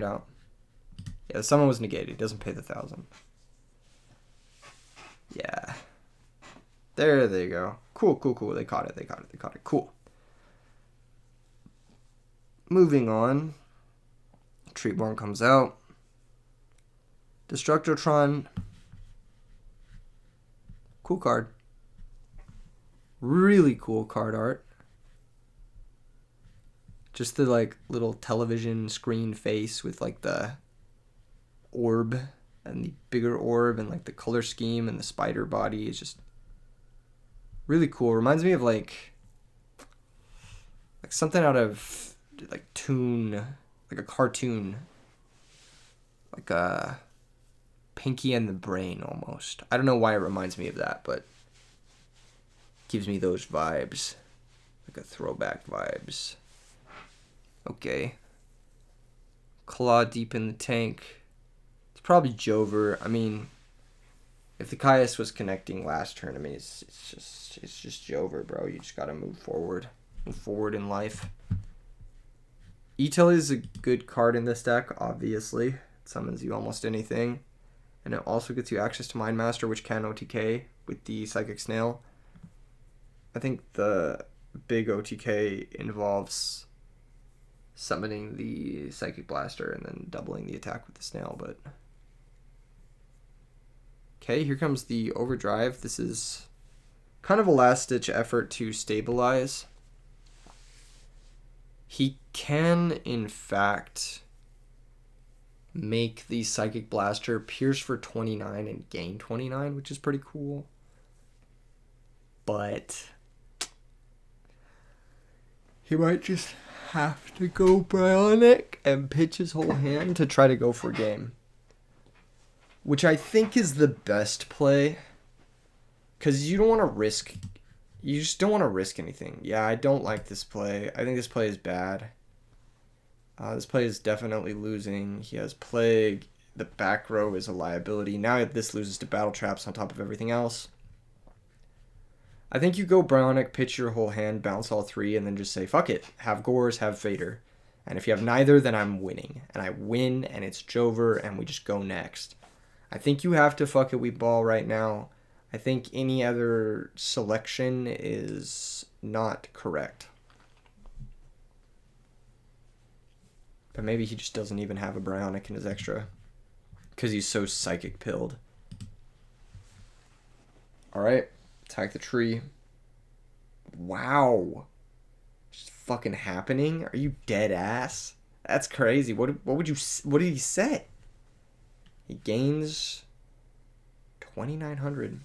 out. Yeah, someone was negated. He doesn't pay the 1,000. Yeah. There you go. Cool. They caught it. Cool. Moving on. Treeborn comes out. Destructotron. Cool card. Really cool card art. Just the like little television screen face with like the orb and the bigger orb and like the color scheme and the spider body is just Really cool. Reminds me of like something out of like like a cartoon, like a Pinky and the Brain almost. I don't know why it reminds me of that, but gives me those vibes, like a throwback vibes. Okay. Claw deep in the tank. It's probably Jover. I mean, if the Caius was connecting last turn, I mean, it's just Jover, bro. You just gotta move forward in life. Etel is a good card in this deck, obviously. It summons you almost anything. And it also gets you access to Mind Master, which can OTK with the Psychic Snail. I think the big OTK involves summoning the Psychic Blaster and then doubling the attack with the snail, but... Okay, here comes the Overdrive. This is kind of a last-ditch effort to stabilize. He can, in fact, make the Psychic Blaster pierce for 29 and gain 29, which is pretty cool. But he might just have to go Bionic and pitch his whole hand to try to go for game. Which I think is the best play. Because you don't want to risk... You just don't want to risk anything. Yeah, I don't like this play. I think this play is bad. This play is definitely losing. He has Plague. The back row is a liability. Now this loses to Battle Traps on top of everything else. I think you go Bionic, pitch your whole hand, bounce all three, and then just say, fuck it. Have Gores, have Fader. And if you have neither, then I'm winning. And I win, and it's Jover, and we just go next. I think you have to fuck it, we ball right now. I think any other selection is not correct. But maybe he just doesn't even have a Bionic in his extra. Because he's so psychic pilled. Alright. Attack the tree. Wow. Just fucking happening? Are you dead ass? That's crazy. What did he set? He gains 2,900.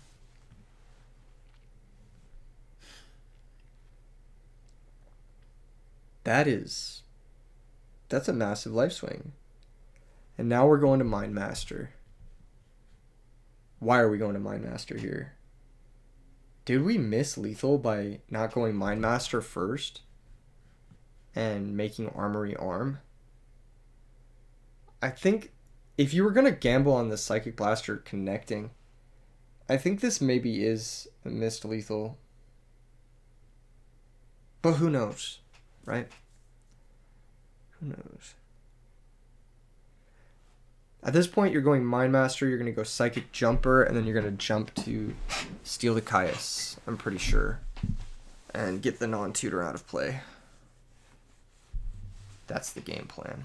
That's a massive life swing. And now we're going to Mind Master. Why are we going to Mind Master here? Did we miss lethal by not going Mind Master first and making Armory Arm? I think if you were going to gamble on the Psychic Blaster connecting, I think this maybe is a missed lethal. But who knows, right? Who knows? At this point, you're going Mind Master, you're going to go Psychic Jumper, and then you're going to jump to steal the Caius, I'm pretty sure. And get the non-tutor out of play. That's the game plan.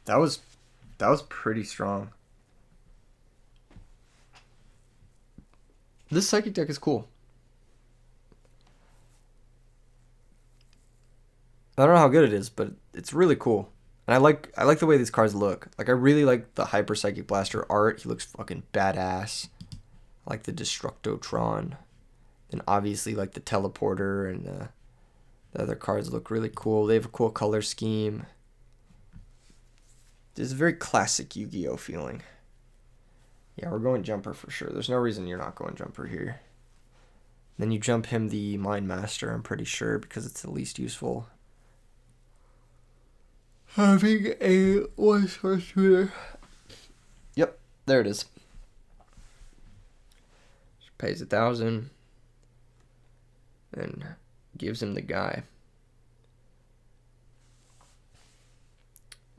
That was pretty strong. This Psychic deck is cool. I don't know how good it is, but it's really cool. And I like the way these cards look. Like, I really like the Hyper Psychic Blaster art. He looks fucking badass. I like the Destructotron. And obviously like the Teleporter and the other cards look really cool. They have a cool color scheme. It's a very classic Yu-Gi-Oh feeling. Yeah, we're going Jumper for sure. There's no reason you're not going Jumper here. Then you jump him the Mind Master, I'm pretty sure, because it's the least useful. Having a one-star tutor. Yep, there it is. Just pays 1,000 and gives him the guy.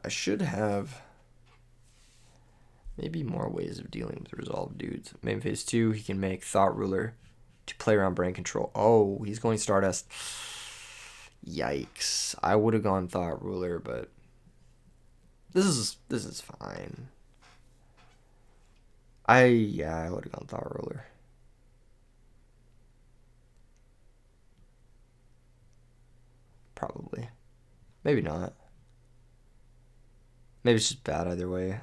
I should have maybe more ways of dealing with resolved dudes. Maybe phase 2, he can make Thought Ruler to play around brain control. Oh, he's going Stardust. Yikes. I would have gone Thought Ruler, but this is fine. I would have gone Thought Ruler. Probably. Maybe not. Maybe it's just bad either way.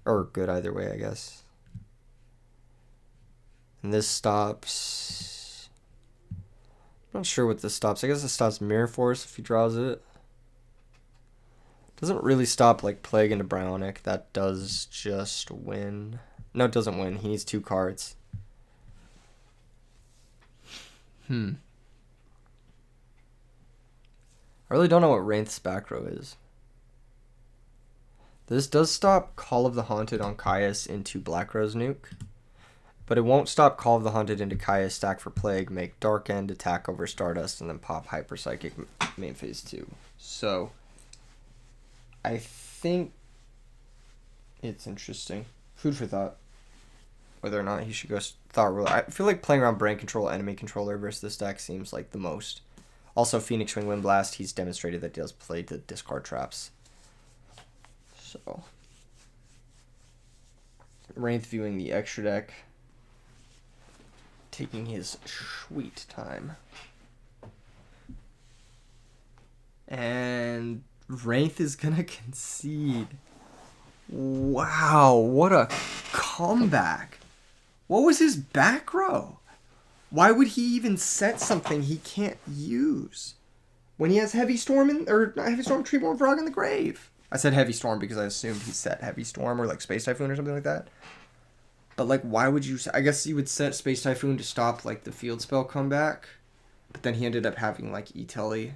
Or good either way, I guess. And this stops... I'm not sure what this stops. I guess it stops Mirror Force if he draws it. Doesn't really stop like Plague into Bryonic. That does just win. No, it doesn't win. He needs 2 cards. I really don't know what Wraith's back row is. This does stop Call of the Haunted on Caius into Black Rose Nuke. But it won't stop Call of the Haunted into Caius, stack for Plague, make Dark End, attack over Stardust, and then pop Hyper Psychic main phase 2. So, I think it's interesting. Food for thought. Whether or not he should go Thought Ruler. I feel like playing around Brain Control, Enemy Controller versus this deck seems like the most. Also, Phoenix Wing Wind Blast, he's demonstrated that he does play the discard traps. So, Wraith viewing the extra deck. Taking his sweet time. And Wraith is gonna concede. Wow, what a comeback. What was his back row? Why would he even set something he can't use? When he has Heavy Storm or not Heavy Storm, Treeborn Frog in the grave. I said Heavy Storm because I assumed he set Heavy Storm or like Space Typhoon or something like that. But like, why would you... I guess you would set Space Typhoon to stop like the field spell comeback. But then he ended up having like E-Telly.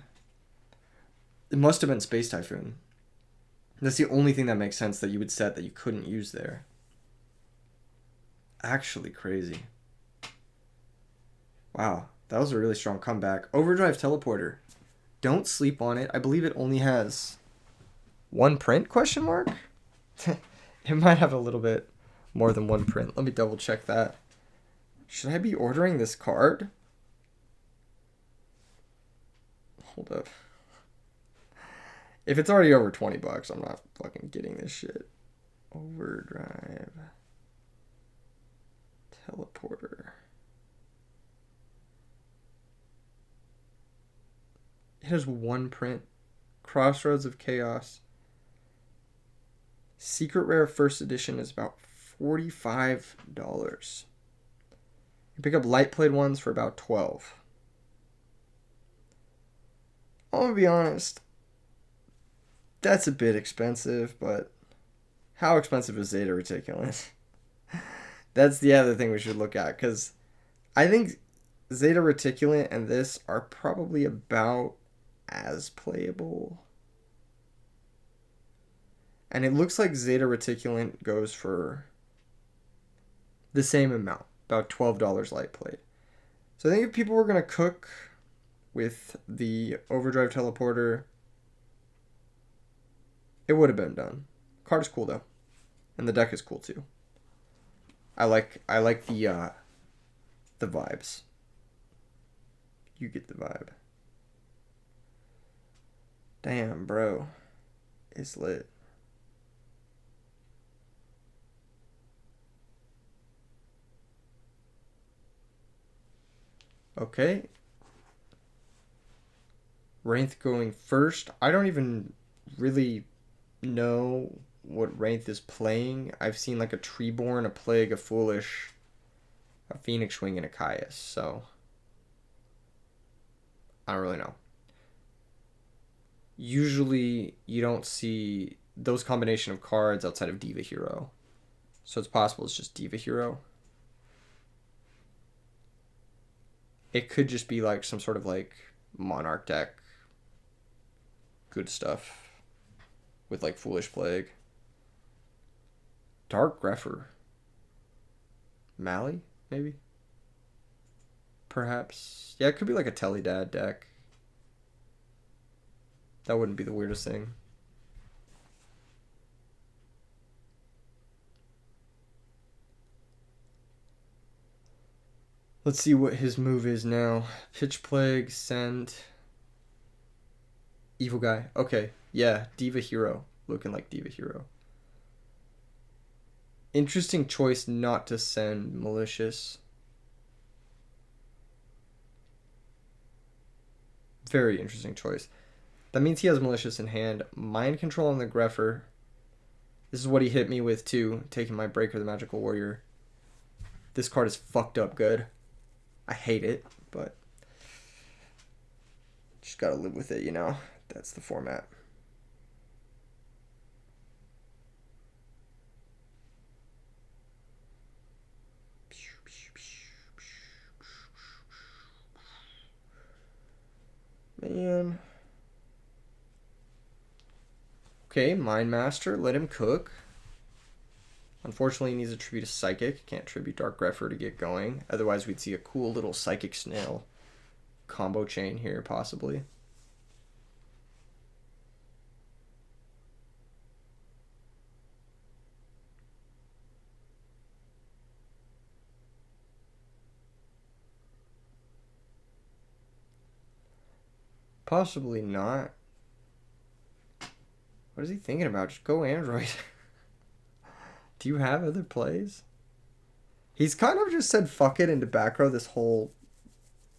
It must have been Space Typhoon. That's the only thing that makes sense that you would set that you couldn't use there. Actually crazy. Wow, that was a really strong comeback. Overdrive Teleporter. Don't sleep on it. I believe it only has 1 print, question mark? It might have a little bit more than 1 print. Let me double check that. Should I be ordering this card? Hold up. If it's already over $20, I'm not fucking getting this shit. Overdrive Teleporter. It has 1 print. Crossroads of Chaos. Secret Rare First Edition is about $45. You pick up light played ones for about $12. I'm gonna be honest. That's a bit expensive, but how expensive is Zeta Reticulant? That's the other thing we should look at, because I think Zeta Reticulant and this are probably about as playable. And it looks like Zeta Reticulant goes for the same amount, about $12 light played. So I think if people were going to cook with the Overdrive Teleporter, it would have been done. Card is cool though. And the deck is cool too. I like the vibes. You get the vibe. Damn, bro. It's lit. Okay. Wraith going first. I don't even really know what Wraith is playing. I've seen like a Treeborn, a Plague, a Foolish, a Phoenix Wing, and a Caius, so I don't really know. Usually you don't see those combination of cards outside of Diva Hero. So it's possible it's just Diva Hero. It could just be like some sort of like Monarch deck. Good stuff. With like Foolish Plague. Dark Greffer. Mally, maybe? Perhaps. Yeah, it could be like a Teledad deck. That wouldn't be the weirdest thing. Let's see what his move is now. Pitch Plague, Send. Evil Guy. Okay, yeah, Diva Hero. Looking like Diva Hero. Interesting choice not to send Malicious. Very interesting choice. That means he has Malicious in hand. Mind Control on the Greffer. This is what he hit me with too, taking my Breaker the Magical Warrior. This card is fucked up good. I hate it, but just gotta live with it, you know? That's the format. Man. Okay, Mind Master, let him cook. Unfortunately, he needs to tribute a Psychic. Can't tribute Dark Grepher to get going. Otherwise, we'd see a cool little Psychic Snail combo chain here, possibly. Possibly not. What is he thinking about? Just go Android. Do you have other plays? He's kind of just said fuck it into back row this whole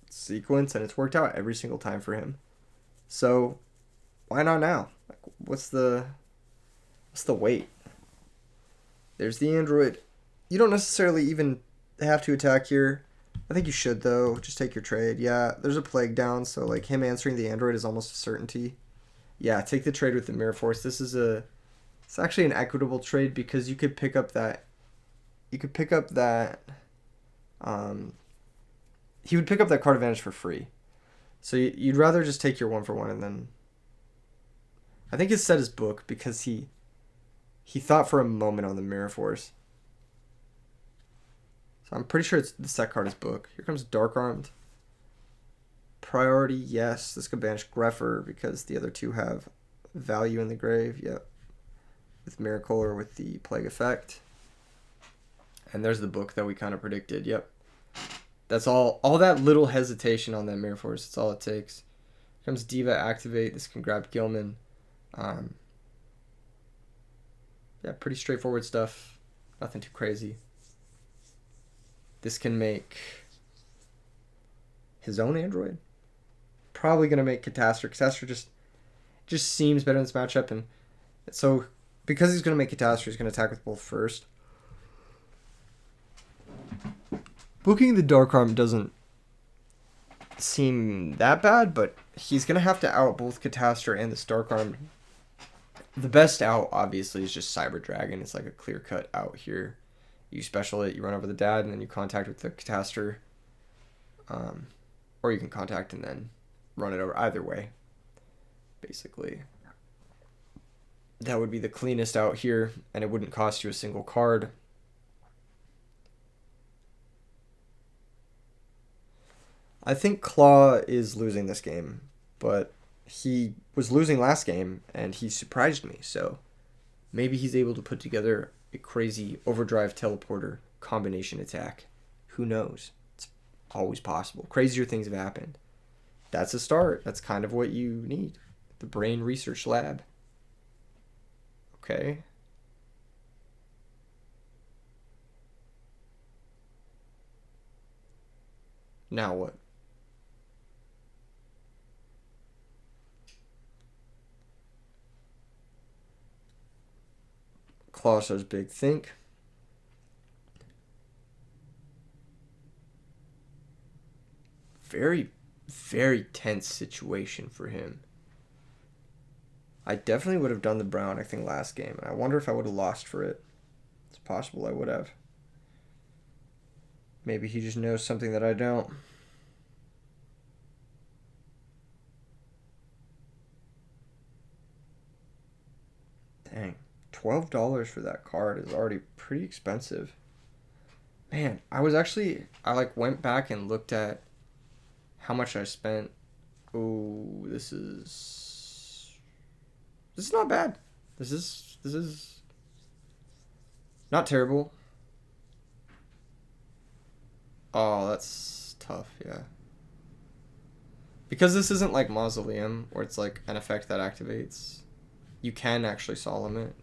sequence, and it's worked out every single time for him. So why not now? Like, what's the wait? There's the Android. You don't necessarily even have to attack here. I think you should though. Just take your trade. Yeah, there's a Plague down, so like him answering the Android is almost a certainty. Yeah, take the trade with the Mirror Force. It's actually an equitable trade because you could pick up that. He would pick up that card advantage for free. So you'd rather just take your 1-for-1 and then. I think it set his book because he thought for a moment on the Mirror Force. So I'm pretty sure it's the set card is book. Here comes Dark Armed. Priority, yes. This could banish Grepher because the other two have value in the grave. Yep. With Miracle or with the Plague effect. And there's the book that we kind of predicted. Yep. That's all that little hesitation on that Mirror Force. That's all it takes. Here comes Diva activate. This can grab Gilman. Yeah, pretty straightforward stuff. Nothing too crazy. This can make his own Android. Probably going to make Catastrophe. Catastrophe just seems better in this matchup. And so, because he's going to make Catastrophe, he's going to attack with both first. Booking the Dark Arm doesn't seem that bad, but he's going to have to out both Catastrophe and this Dark Arm. The best out, obviously, is just Cyber Dragon. It's like a clear-cut out here. You special it, you run over the dad, and then you contact with the Catastrophe. Or you can contact and then run it over. Either way, basically. That would be the cleanest out here, and it wouldn't cost you a single card. I think Claw is losing this game, but he was losing last game, and he surprised me, so maybe he's able to put together a crazy overdrive teleporter combination attack. Who knows? It's always possible. Crazier things have happened. That's a start. That's kind of what you need. The Brain Research Lab. Okay. Now what? Claw says big think. Very, very tense situation for him. I definitely would have done the Brown, I think, last game. I wonder if I would have lost for it. It's possible I would have. Maybe he just knows something that I don't. Dang. $12 for that card is already pretty expensive. Man, I went back and looked at how much I spent. Oh, this is not bad. This is not terrible. Oh, that's tough, yeah. Because this isn't like Mausoleum, where it's like an effect that activates. You can actually solemn it.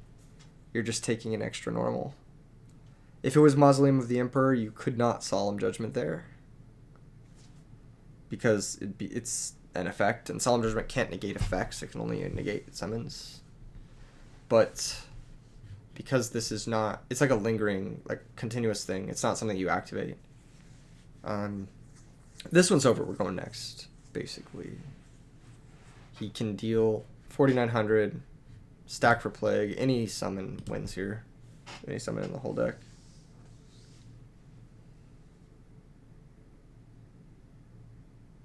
You're just taking an extra normal. If it was Mausoleum of the Emperor, you could not Solemn Judgment there. Because it's an effect, and Solemn Judgment can't negate effects, it can only negate summons. But because this is not, it's like a lingering, like continuous thing. It's not something you activate. This one's over. We're going next, basically. He can deal 4,900, stack for plague. Any summon wins here. Any summon in the whole deck.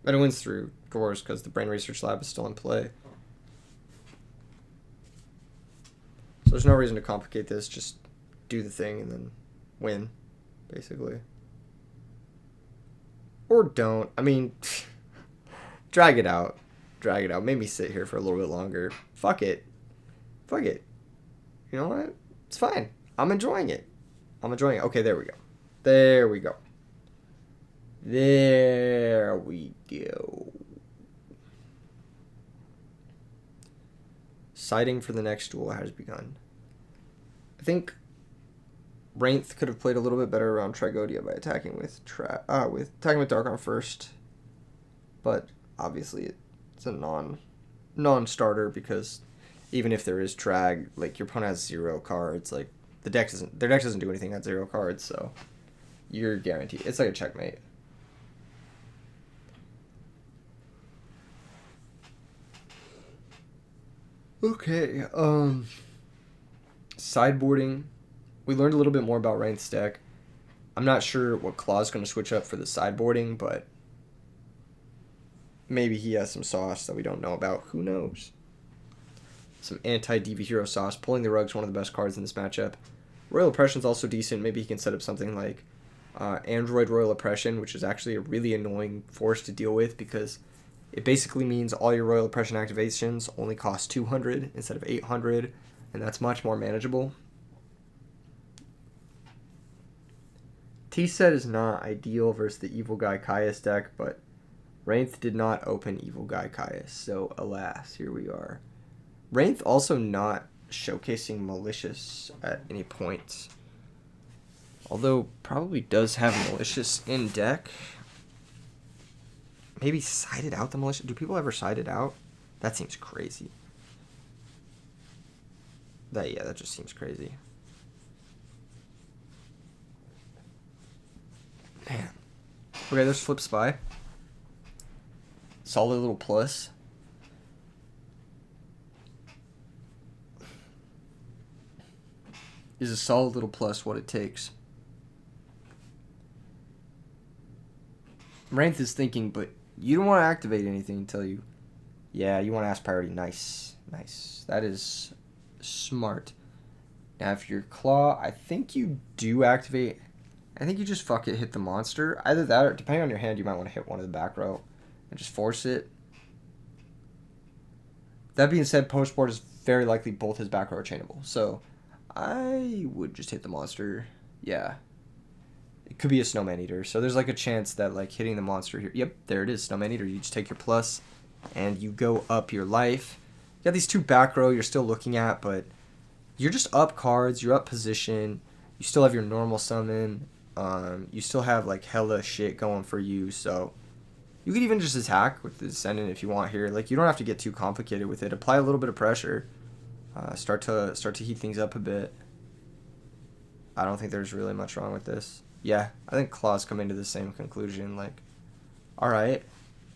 But it wins through Gores because the Brain Research Lab is still in play. So there's no reason to complicate this. Just do the thing and then win, basically. Or don't. I mean, drag it out. Drag it out. Make me sit here for a little bit longer. Fuck it. Fuck it. You know what? It's fine. I'm enjoying it. I'm enjoying it. Okay, there we go. There we go. There we go. Sighting for the next duel has begun. I think Wraith could have played a little bit better around Trigodia by attacking with attacking with Darkon first, but obviously it's a non-starter because even if there is Trag, like your opponent has 0 cards, like their deck doesn't do anything at 0 cards, so you're guaranteed. It's like a checkmate. Okay, sideboarding. We learned a little bit more about Wraith's deck. I'm not sure what Claw's going to switch up for the sideboarding, but maybe he has some sauce that we don't know about. Who knows? Some anti-DV hero sauce. Pulling the Rug's one of the best cards in this matchup. Royal Oppression's also decent. Maybe he can set up something like Android Royal Oppression, which is actually a really annoying force to deal with because it basically means all your Royal Oppression activations only cost 200 instead of 800, and that's much more manageable. T-set is not ideal versus the Evil Guy Caius deck, but Wraith did not open Evil Guy Caius, so alas, here we are. Wraith also not showcasing Malicious at any point, although probably does have Malicious in deck. Maybe side it out the Malicious. Do people ever side it out? That seems crazy. That just seems crazy. Man. Okay, there's Flip Spy. Solid little plus. Is a solid little plus what it takes? Wraith is thinking, but you don't want to activate anything until you... Yeah, you want to ask priority. Nice. Nice. That is smart. Now, if you're Claw, I think you do activate... I think you just fuck it, hit the monster. Either that or, depending on your hand, you might want to hit one of the back row and just force it. That being said, post-board is very likely both his back row are chainable. So, I would just hit the monster. Yeah. It could be a Snowman Eater. So there's like a chance that like hitting the monster here. Yep, there it is, Snowman Eater. You just take your plus and you go up your life. You got these 2 back row you're still looking at, but you're just up cards, you're up position. You still have your normal summon. You still have like hella shit going for you, so you could even just attack with the Descendant if you want here. Like you don't have to get too complicated with it. Apply a little bit of pressure. Start to heat things up a bit. I don't think there's really much wrong with this. Yeah, I think Claw's coming to the same conclusion. Like, alright,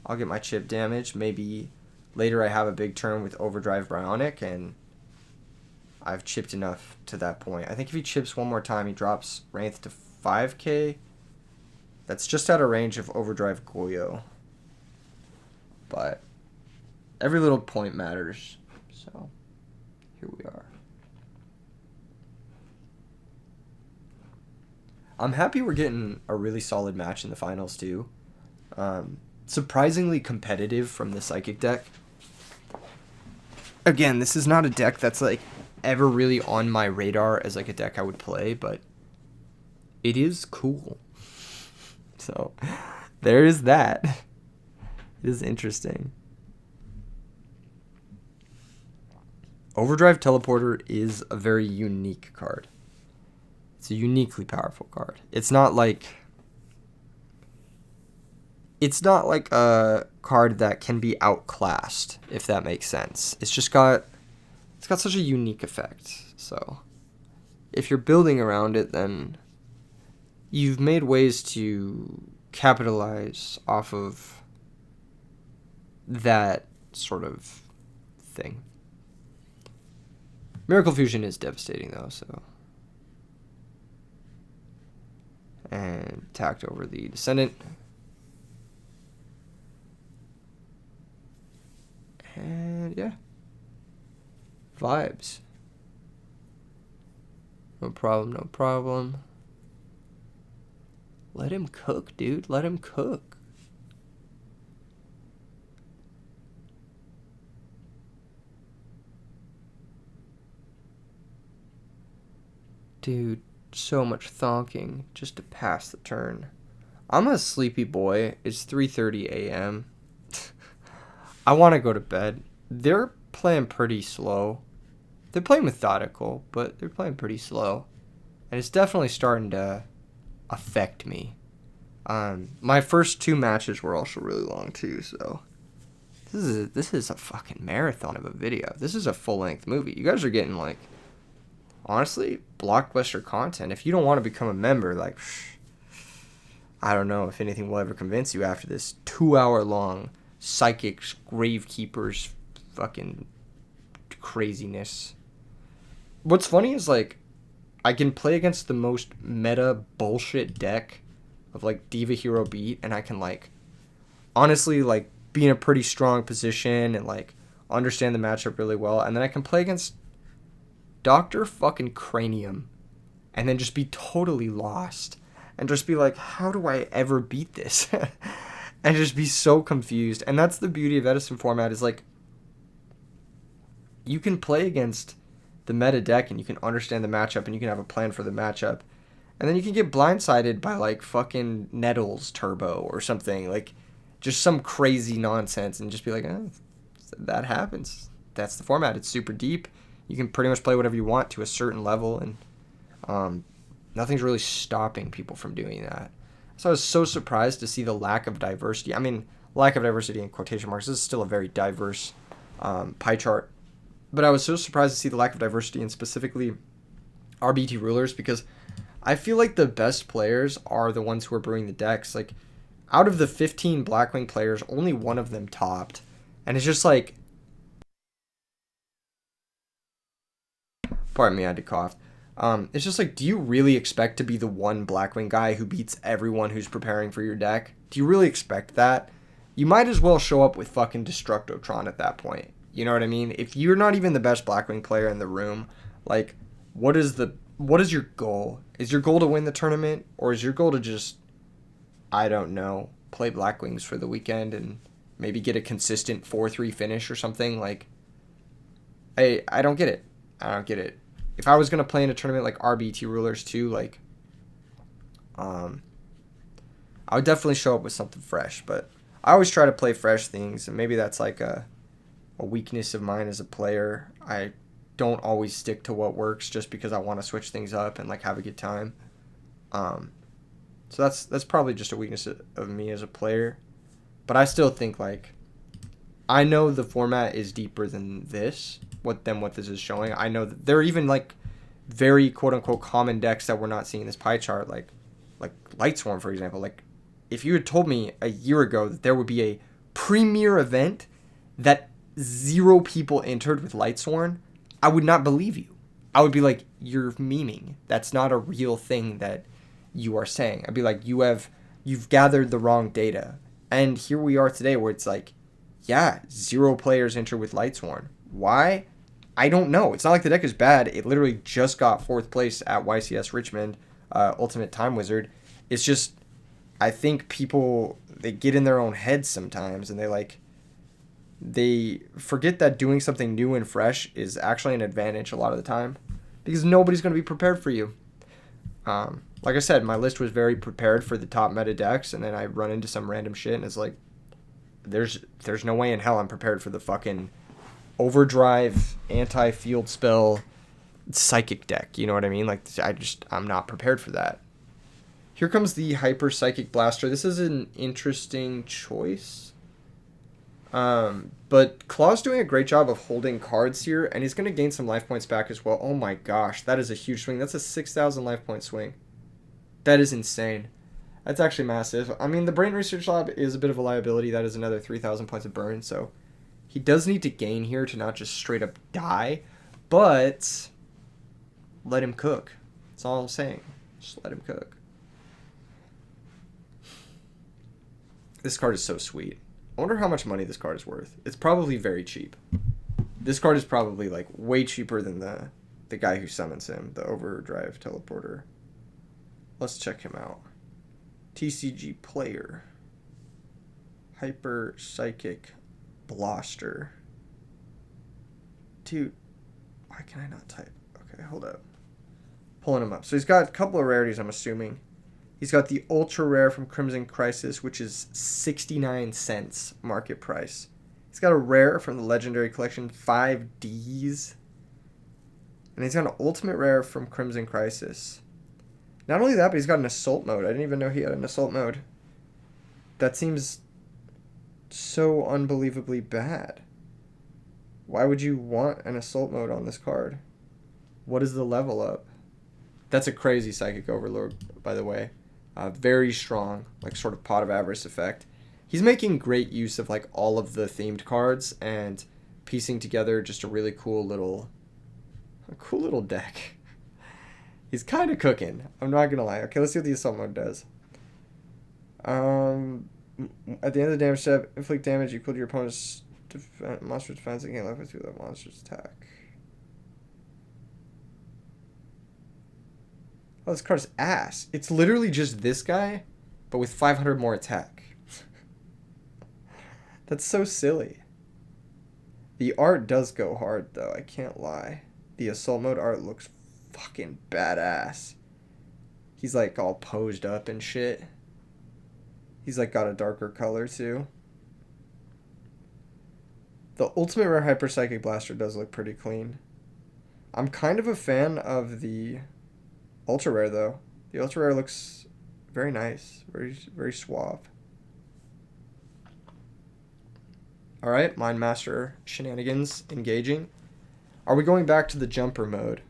I'll get my chip damage. Maybe later I have a big turn with Overdrive Bionic, and I've chipped enough to that point. I think if he chips one more time, he drops Wraith to 5k. That's just out of range of Overdrive Goyo. But every little point matters. So, here we are. I'm happy we're getting a really solid match in the finals, too. Surprisingly competitive from the Psychic deck. Again, this is not a deck that's, like, ever really on my radar as, like, a deck I would play, but it is cool. So, there is that. It is interesting. Overdrive Teleporter is a very unique card. It's a uniquely powerful card. It's not like a card that can be outclassed, if that makes sense. It's got such a unique effect. So if you're building around it, then you've made ways to capitalize off of that sort of thing. Miracle Fusion is devastating, though, so. And tacked over the Descendant. And, yeah. Vibes. No problem, no problem. Let him cook, dude. Let him cook. Dude, so much thonking just to pass the turn. I'm a sleepy boy. It's 3:30 a.m. I want to go to bed. They're playing pretty slow. They're playing methodical, but they're playing pretty slow. And it's definitely starting to affect me. My first 2 matches were also really long too, so this is a fucking marathon of a video. This is a full-length movie. You guys are getting, like, honestly, blockbuster content. If you don't want to become a member, like, I don't know if anything will ever convince you after this 2-hour-long Psychics, Gravekeepers fucking craziness. What's funny is, like, I can play against the most meta bullshit deck of, like, Diva Hero Beat, and I can, like, honestly, like, be in a pretty strong position and, like, understand the matchup really well, and then I can play against Dr. fucking Cranium and then just be totally lost and just be like, how do I ever beat this? And just be so confused. And that's the beauty of Edison format, is, like, you can play against the meta deck and you can understand the matchup and you can have a plan for the matchup. And then you can get blindsided by, like, fucking Nettles Turbo or something. Like, just some crazy nonsense and just be like, that happens. That's the format. It's super deep. You can pretty much play whatever you want to a certain level, and nothing's really stopping people from doing that. So I was so surprised to see the lack of diversity. I mean, lack of diversity in quotation marks. This is still a very diverse pie chart. But I was so surprised to see the lack of diversity in specifically RBET rulers, because I feel like the best players are the ones who are brewing the decks. Like, out of the 15 Blackwing players, only one of them topped. And it's just like, pardon me, I had to cough. It's just like, do you really expect to be the one Blackwing guy who beats everyone who's preparing for your deck? Do you really expect that? You might as well show up with fucking Destructotron at that point. You know what I mean? If you're not even the best Blackwing player in the room, like, what is your goal? Is your goal to win the tournament, or is your goal to just, I don't know, play Blackwings for the weekend and maybe get a consistent 4-3 finish or something? Like, I don't get it. I don't get it. If I was going to play in a tournament like RBET Rulers too, like, I would definitely show up with something fresh. But I always try to play fresh things, and maybe that's like a weakness of mine as a player. I don't always stick to what works just because I want to switch things up and, like, have a good time. So that's probably just a weakness of me as a player. But I still think, like, I know the format is deeper than this, what this is showing. I know that there are even, like, very quote-unquote common decks that we're not seeing in this pie chart, like Lightsworn, for example. Like, if you had told me a year ago that there would be a premier event that 0 people entered with Lightsworn, I would not believe you. I would be like, you're memeing. That's not a real thing that you are saying. I'd be like, you've gathered the wrong data. And here we are today where it's like, yeah, 0 players enter with Lightsworn. Why? I don't know. It's not like the deck is bad. It literally just got 4th place at YCS Richmond, Ultimate Time Wizard. It's just, I think people, they get in their own heads sometimes, and they forget that doing something new and fresh is actually an advantage a lot of the time, because nobody's going to be prepared for you. Like I said, my list was very prepared for the top meta decks, and then I run into some random shit, and it's like, there's no way in hell I'm prepared for the fucking Overdrive, anti-field spell, psychic deck. You know what I mean? Like, I'm not prepared for that. Here comes the Hyper Psychic Blaster. This is an interesting choice. But Claw's doing a great job of holding cards here, and he's going to gain some life points back as well. Oh my gosh, that is a huge swing. That's a 6,000 life point swing. That is insane. That's actually massive. I mean, the Brain Research Lab is a bit of a liability. That is another 3,000 points of burn, so he does need to gain here to not just straight up die, but let him cook. That's all I'm saying. Just let him cook. This card is so sweet. I wonder how much money this card is worth. It's probably very cheap. This card is probably like way cheaper than the guy who summons him, the Overdrive Teleporter. Let's check him out. TCG Player. Hyper Psychic Blaster. Dude, why can I not type? Okay, hold up. Pulling him up. So he's got a couple of rarities, I'm assuming. He's got the ultra rare from Crimson Crisis, which is 69 cents market price. He's got a rare from the Legendary Collection, 5Ds. And he's got an ultimate rare from Crimson Crisis. Not only that, but he's got an assault mode. I didn't even know he had an assault mode. That seems so unbelievably bad. Why would you want an assault mode on this card? What is the level up? That's a crazy Psychic Overlord, by the way. Very strong, like sort of Pot of Avarice effect. He's making great use of like all of the themed cards and piecing together just a really cool little deck. He's kind of cooking. I'm not gonna lie. Okay, let's see what the assault mode does. At the end of the damage step, inflict damage equal to your opponent's monster's defense and gain life through that monster's attack. Oh, this card's ass. It's literally just this guy, but with 500 more attack. That's so silly. The art does go hard, though. I can't lie. The assault mode art looks fucking badass. He's like all posed up and shit. He's like got a darker color, too. The Ultimate Rare Hyper Psychic Blaster does look pretty clean. I'm kind of a fan of the Ultra Rare, though. The Ultra Rare looks very nice. Very, very suave. Alright, Mind Master shenanigans engaging. Are we going back to the jumper mode?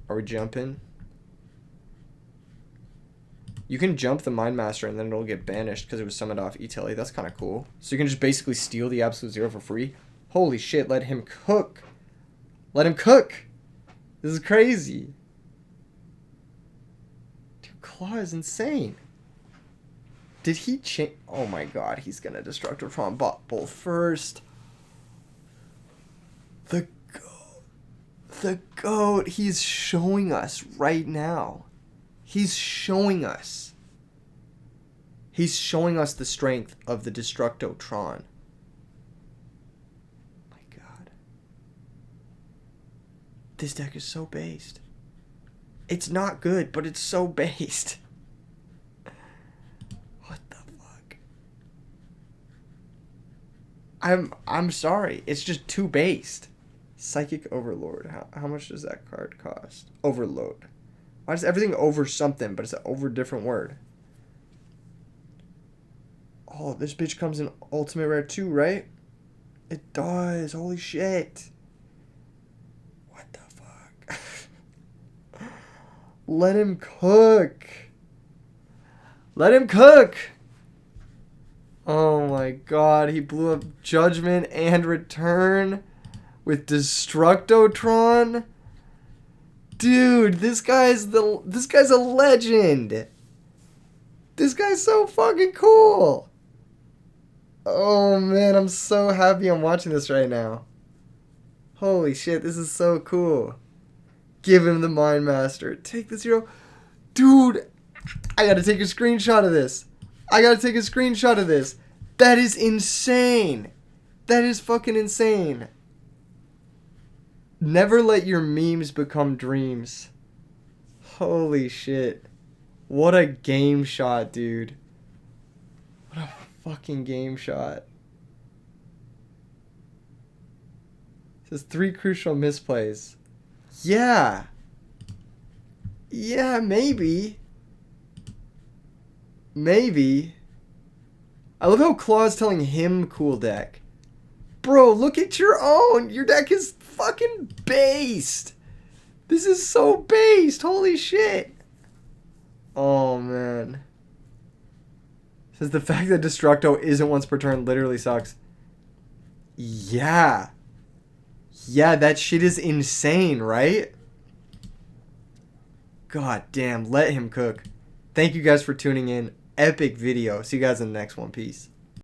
Are we jumping? You can jump the Mind Master and then it'll get banished because it was summoned off E-Telly. That's kind of cool. So you can just basically steal the Absolute Zero for free. Holy shit, let him cook. Let him cook. This is crazy. Claw is insane. Did he change? Oh my god, he's gonna Destructotron Bubble first. The goat. The goat. He's showing us right now. He's showing us. He's showing us the strength of the Destructotron. My god. This deck is so based. It's not good, but it's so based. What the fuck? I'm sorry. It's just too based. Psychic Overlord. How much does that card cost? Overload. Why is everything over something, but it's an over different word? Oh, this bitch comes in Ultimate Rare too, right? It does. Holy shit. What the fuck? Let him cook. Let him cook. Oh my god, he blew up Judgment and Return with Destructotron. Dude, this guy's a legend. This guy's so fucking cool. Oh man, I'm so happy I'm watching this right now. Holy shit, this is so cool. Give him the Mind Master. Take the 0. Dude, I gotta take a screenshot of this. That is insane. That is fucking insane. Never let your memes become dreams. Holy shit. What a game shot, dude. What a fucking game shot. It says 3 crucial misplays. Yeah. Yeah, maybe. Maybe. I love how Claw's telling him cool deck. Bro, look at your own. Your deck is fucking based. This is so based. Holy shit. Oh, man. Says the fact that Destructo isn't once per turn literally sucks. Yeah. Yeah, that shit is insane, right? God damn, let him cook. Thank you guys for tuning in. Epic video. See you guys in the next one. Peace.